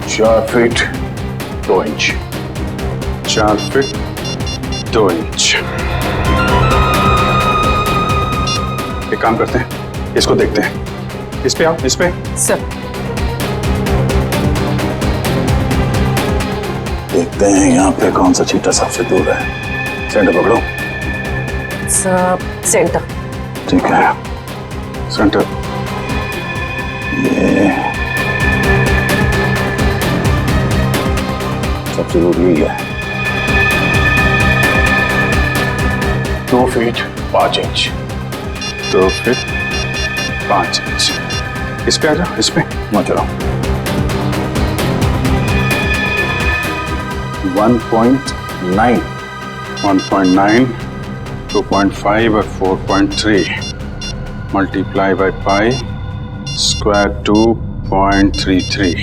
4 फीट 2 इंच। 4 feet 2 inch. एक काम करते हैं, इसको देखते हैं। इस पे आओ, इस पे। सर। देखते हैं यहाँ पे कौन सा चीटा सबसे दूर है। सेंटर पकड़ो। Sir, centre. ठीक है, सेंटर। ये सबसे दूर यही है। 2 फीट 5 इंच। 2 feet 5 inch. इस पे आ जाओ, इस पे। वहां चलो। 1.9, 2.5 और 4.3 मल्टीप्लाई बाय पाई स्क्वायर 2.33।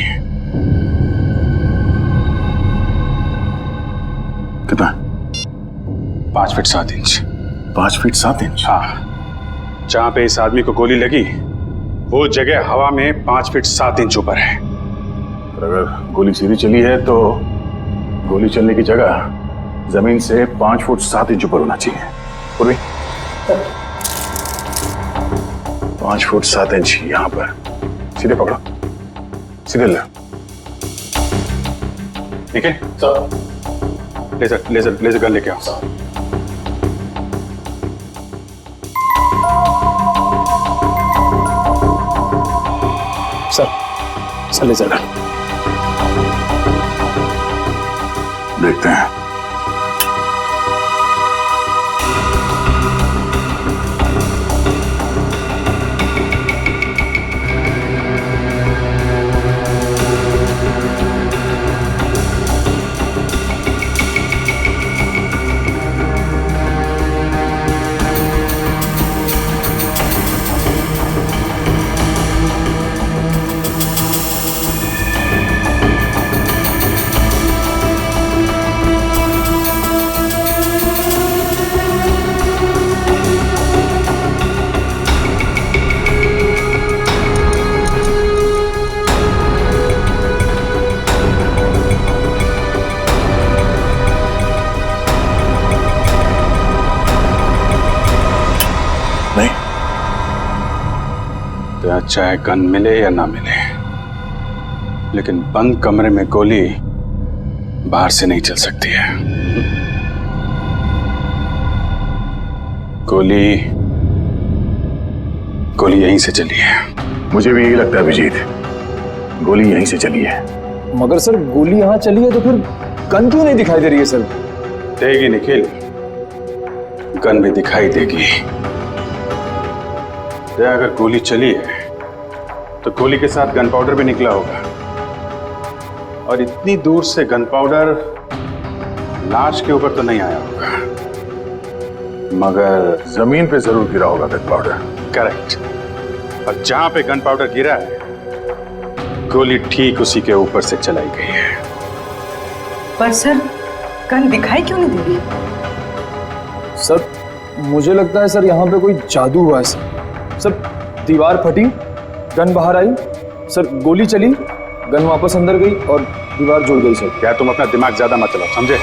कितना? 5 फीट 7 इंच। 5 feet 7 inch. हाँ, जहां पे इस आदमी को गोली लगी वो जगह हवा में 5 फीट 7 इंच ऊपर है। अगर गोली सीधी चली है तो गोली चलने की जगह जमीन से 5 फुट 7 इंच ऊपर होना चाहिए। पूर्वी 5 फुट 7 इंच यहां पर। सीधे पकड़ो, सीधे ले। ठीक है, लेजर गन लेके आओ। सर लेजर गन देखते हैं। तो चाहे गन मिले या ना मिले, लेकिन बंद कमरे में गोली बाहर से नहीं चल सकती है। गोली यहीं से चली है। मुझे भी यही लगता है अभिजीत, गोली यहीं से चली है। मगर सर गोली यहाँ चली है तो फिर गन क्यों नहीं दिखाई दे रही है सर? देगी निखिल, गन भी दिखाई देगी। अगर गोली चली है तो गोली के साथ गन पाउडर भी निकला होगा, और इतनी दूर से गन पाउडर लाश के ऊपर तो नहीं आया होगा, मगर जमीन पे जरूर गिरा होगा गन पाउडर। करेक्ट। और जहां पे गन पाउडर गिरा है, गोली ठीक उसी के ऊपर से चलाई गई है। पर सर गन दिखाई क्यों नहीं दे रही? सर मुझे लगता है सर यहाँ पे कोई जादू हुआ है सर। सर दीवार फटी, गन बाहर आई, सर गोली चली, गन वापस अंदर गई और दीवार जुड़ गई। सर क्या तुम अपना दिमाग ज्यादा मत चलाओ, समझे?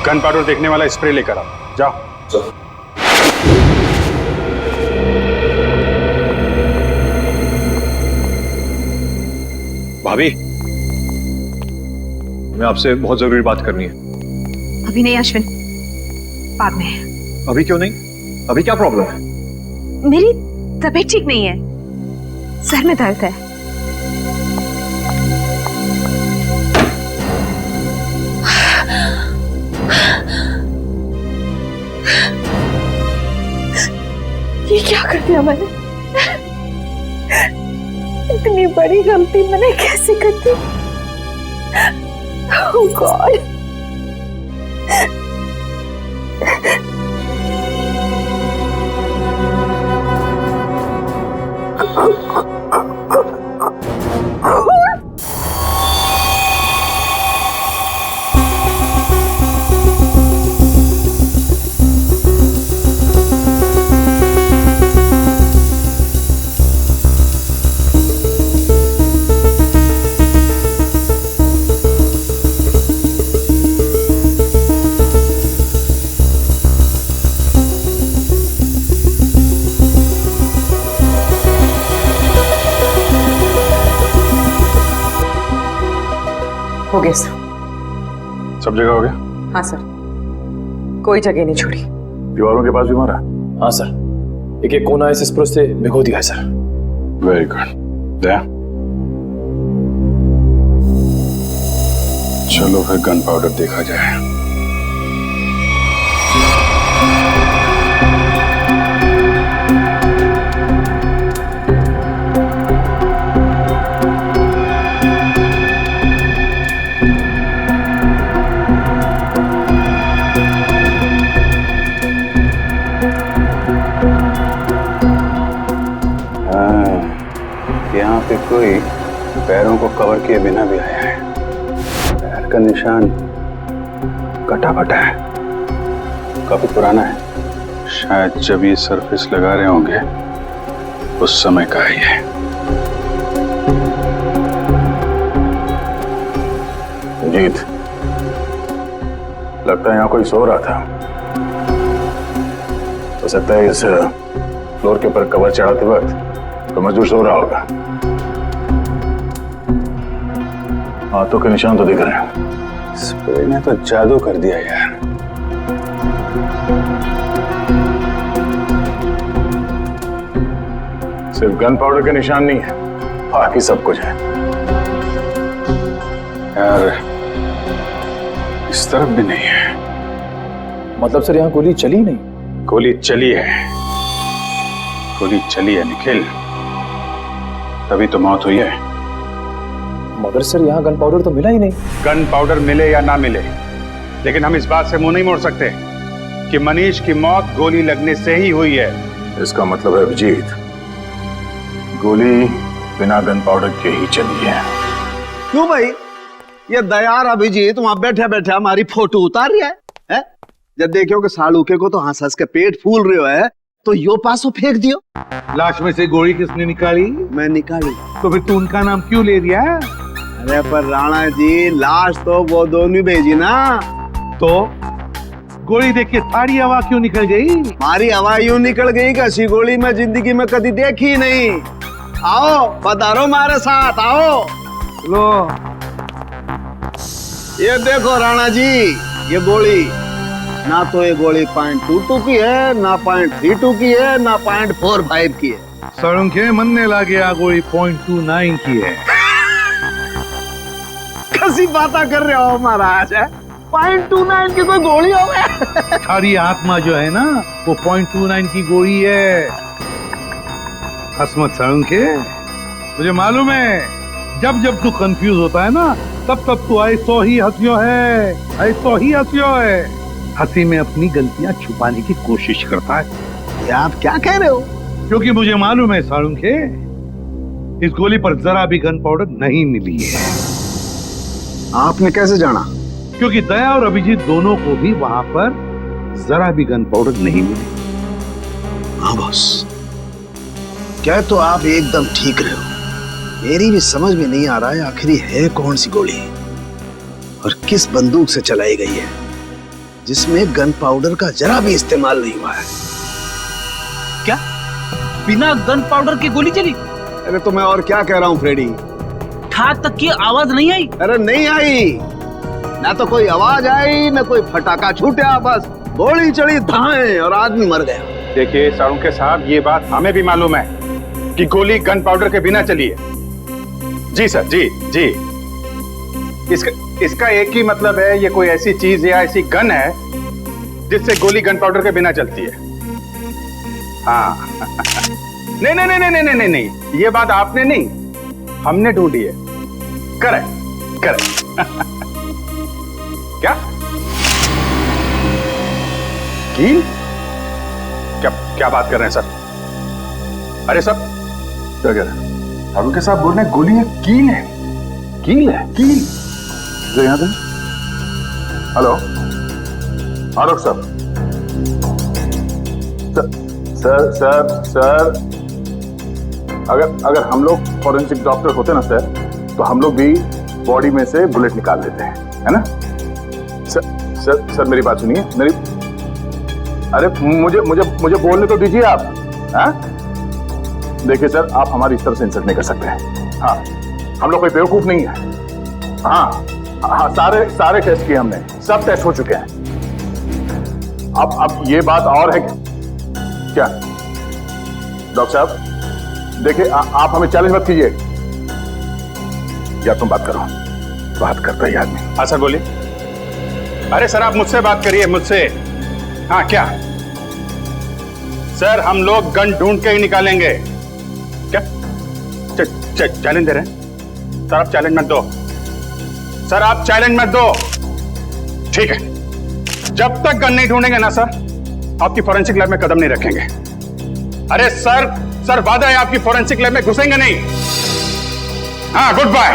गन पाउडर देखने वाला स्प्रे लेकर आओ, जाओ। भाभी, मैं आपसे बहुत जरूरी बात करनी है। अभी नहीं अश्विन, बाद में। अभी क्यों नहीं? अभी क्या प्रॉब्लम है? मेरी तबीयत ठीक नहीं है, सर में दर्द है। ये क्या कर दिया मैंने? इतनी बड़ी गलती मैंने कैसे कर दी? Oh God! हो गया सर। सब जगह हो गया? हाँ सर, कोई जगह नहीं छोड़ी। दीवारों के पास भी मारा? हाँ सर, एक एक कोना इस स्प्रे से भिगो दिया है सर। Very good. दया, चलो फिर गन पाउडर देखा जाए। यहाँ पे कोई पैरों को कवर किए बिना भी आया है। पैर का निशान कटा फटा है, काफी पुराना है। शायद जब ये सरफेस लगा रहे होंगे उस समय का ही है। जीत, लगता है यहाँ कोई सो रहा था। हो सकता है इस फ्लोर के ऊपर कवर चढ़ाते वक्त तो मजदूर सो रहा होगा। हाथों के निशान तो दिख रहे हैं। स्प्रे ने तो जादू कर दिया यार। सिर्फ गन पाउडर के निशान नहीं है, बाकी सब कुछ है यार। इस तरफ भी नहीं है। मतलब सर यहाँ गोली चली नहीं? गोली चली है, गोली चली है निखिल, तभी तो मौत हुई है। मगर सर यहाँ गन पाउडर तो मिला ही नहीं। गन पाउडर मिले या ना मिले, लेकिन हम इस बात से मुंह नहीं मोड़ सकते कि मनीष की मौत गोली लगने से ही हुई है। इसका मतलब है अभिजीत, गोली बिना गन पाउडर के ही चली है। क्यों भाई? ये दयार अभिजीत वहां बैठे बैठे हमारी फोटो उतार रहा है? जब देखो कि सालूके को तो हंस हंस के पेट फूल रहे है तो यो पासो फेंक दियो। लाश में से गोली किसने निकाली? मैं निकाली। तो फिर तू उनका नाम क्यों ले दिया? अरे पर राणा जी, लाश तो वो दोनों भेजी ना। तो गोली देख के सारी हवा क्यों निकल गई? मारी हवा यूं निकल गई कि ऐसी गोली मैं जिंदगी में कभी देखी नहीं। आओ पधारो मारे साथ, आओ। लो ये देखो राणा जी, ये गोली ना तो ये गोली .22 की है, ना .32 की है, ना .45 की है। सड़ुंखे मनने लगे आ गोली .29 की है। कैसी बात कर रहे हो महाराज? .29 की कोई गोली हो गया? थारी आत्मा जो है ना वो .29 की गोली है। हसमत सड़ुंखे, मुझे मालूम है जब जब तू कंफ्यूज होता है ना तब तब तू ऐसो ही हंसियो है, ऐसो ही हंसियो है। हंसी में अपनी गलतियां छुपाने की कोशिश करता है। ये आप क्या कह रहे हो? क्योंकि मुझे मालूम है साळुंखे, इस गोली पर जरा भी गन पाउडर नहीं मिली है। आपने कैसे जाना? क्योंकि दया और अभिजीत दोनों को भी वहां पर जरा भी गन पाउडर नहीं मिली। हाँ बॉस, क्या तो आप एकदम ठीक रहे हो। मेरी भी समझ में नहीं आ रहा है आखिर है कौन सी गोली और किस बंदूक से चलाई गई है जिसमें गन पाउडर का जरा भी इस्तेमाल नहीं हुआ है। क्या बिना गन पाउडर की गोली चली? अरे तो मैं और क्या कह रहा हूँ फ्रेडी। ठाक तक की आवाज नहीं आई? अरे नहीं आई, ना तो कोई आवाज आई ना कोई फटाका छूटा, बस गोली चली धाए और आदमी मर गया। देखिए साळुंखे साहब, ये बात हमें भी मालूम है कि गोली गन पाउडर के बिना चली है। जी सर, जी जी। इसका एक ही मतलब है, ये कोई ऐसी चीज या ऐसी गन है जिससे गोली गन पाउडर के बिना चलती है। हाँ नहीं नहीं नहीं नहीं नहीं नहीं, ये बात आपने नहीं, हमने ढूंढी है। Correct correct. क्या कील? क्या बात कर रहे हैं सर? अरे सब क्या कह रहे हैं? उनके साथ बोल रहे हैं गोली है, कील है। कील है? कील जो यहाँ पे। हेलो हाँ डॉक्टर साहब। सर सर सर अगर हम लोग फॉरेंसिक डॉक्टर होते ना सर, तो हम लोग भी बॉडी में से बुलेट निकाल लेते हैं, है ना? सर मेरी बात सुनिए। अरे मुझे बोलने तो दीजिए आप। हाँ देखिए सर, आप हमारी इस तरह से इंसल्ट नहीं कर सकते हैं। हाँ हम लोग कोई बेवकूफ नहीं है। हाँ सारे टेस्ट किए हमने, सब टेस्ट हो चुके हैं। अब ये बात और है क्या डॉक्टर साहब? देखिए आप हमें चैलेंज मत कीजिए। या तुम बात करो, बात करता ही आदमी। हाँ सर बोलिए। अरे सर आप मुझसे बात करिए, मुझसे। हाँ क्या सर, हम लोग गन ढूंढ के ही निकालेंगे। क्या चैलेंज दे रहे हैं? सर आप चैलेंज मत दो, सर आप चैलेंज मत दो। ठीक है, जब तक गन नहीं ढूंढेंगे ना सर, आपकी फॉरेंसिक लैब में कदम नहीं रखेंगे। अरे सर वादा है आपकी फॉरेंसिक लैब में घुसेंगे नहीं। हाँ गुड बाय।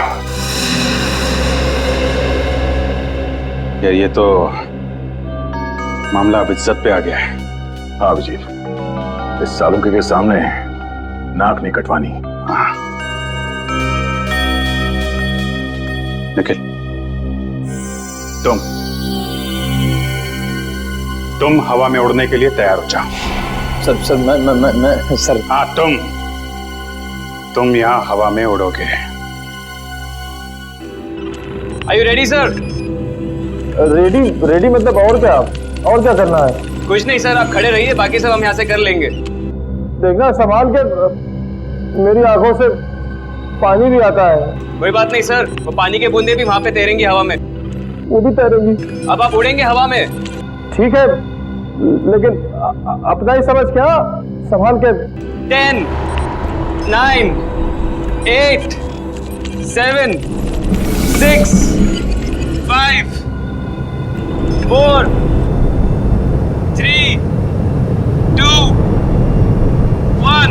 यार ये तो मामला अब इज्जत पे आ गया है। हाँ अभिजीत, इस सालुंखे के सामने नाक नहीं कटवानी। हाँ निखिल, तुम हवा में उड़ने के लिए तैयार हो जाओ। सर मैं सर। हाँ तुम यहाँ हवा में उड़ोगे। Are you ready sir? Ready मतलब और क्या करना है? कुछ नहीं सर, आप खड़े रहिए, बाकी सब हम यहाँ से कर लेंगे। देखना संभाल के, मेरी आंखों से पानी भी आता है। कोई बात नहीं सर, वो पानी के बूंदे भी वहां पे तैरेंगी हवा में। वो भी तैरेंगी? अब आप उड़ेंगे हवा में। ठीक है, लेकिन अपना ही समझ क्या, संभाल के। 10 9 8 7 6 5 4 3 2 1।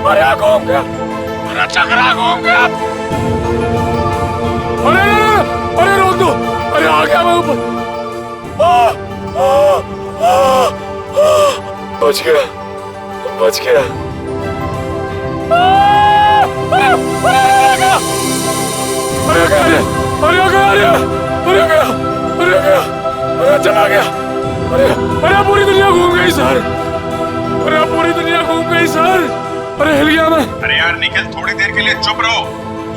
अरे घूम गया, अरे चकरा घूम गया। मैं ऊपर। बच गया, बच गया। अरे गया, अरे गया, अरे गया, अरे गया, अरे चला गया। अरे पूरी दुनिया घूम गई सर, अरे पूरी दुनिया घूम गई सर। अरे हिल गया मैं। अरे यार निखिल, थोड़ी देर के लिए चुप रहो,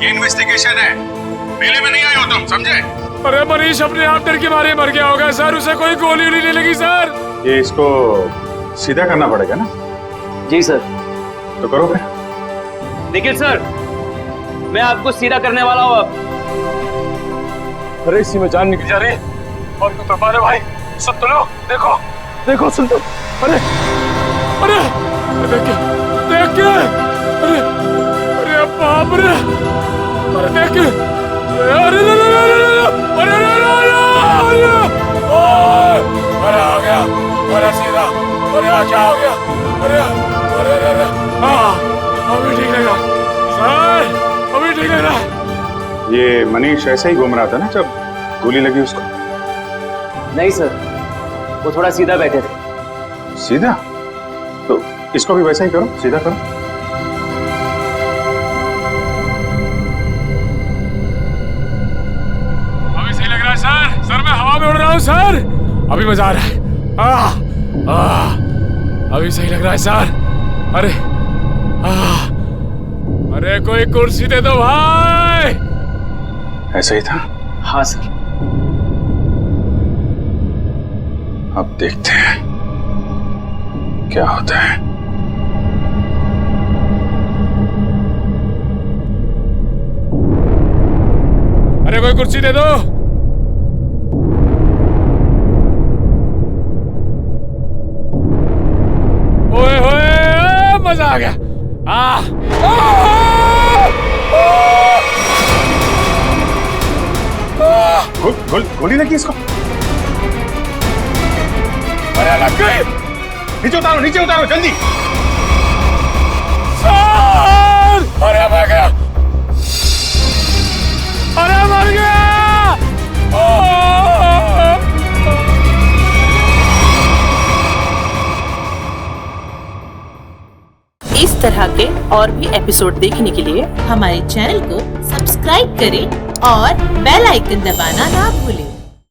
ये इन्वेस्टिगेशन है, मेले में नहीं आए हो तुम, समझे? अरे मनीष अपने आप डर के मारे मर गया होगा सर, उसे कोई गोली नहीं लगी सर। ये इसको सीधा करना पड़ेगा ना? जी सर। तो करो फिर। निखिल सर, मैं आपको सीधा करने वाला हूँ अब। अरे इसी में जान निकल जा रही है। और कुछ तो भाई, सुन तो लो, देखो देखो, सुन तो। अरे अरे देख के, देख के, अरे अरे बाप रे, अरे देख के, अरे अरे आ गया, अरे सीधा, अरे क्या हो गया, अरे अरे अरे हाँ अभी ठीक लगा सर, अभी ठीक लग रहा। ये मनीष ऐसे ही घूम रहा था ना जब गोली लगी उसको? नहीं सर, वो थोड़ा सीधा बैठे थे। सीधा? तो इसको भी वैसा ही करो, सीधा करो। अभी सही लग रहा है सर, सर मैं हवा में उड़ रहा हूँ सर, अभी मजा आ रहा है। अभी सही लग रहा है सर। अरे अरे कोई कुर्सी दे दो भाई। ऐसा ही था? हाँ सर। अब देखते हैं क्या होता है। अरे कोई कुर्सी दे दो। ओए होए, मजा आ गया। गोली लगी इसको? अरे लग गई। नीचे उतारो, नीचे उतारो जल्दी। सर अरे मर गया, अरे मर गया। इस तरह के और भी एपिसोड देखने के लिए हमारे चैनल को सब्सक्राइब करें और बेल आइकन दबाना ना भूलें।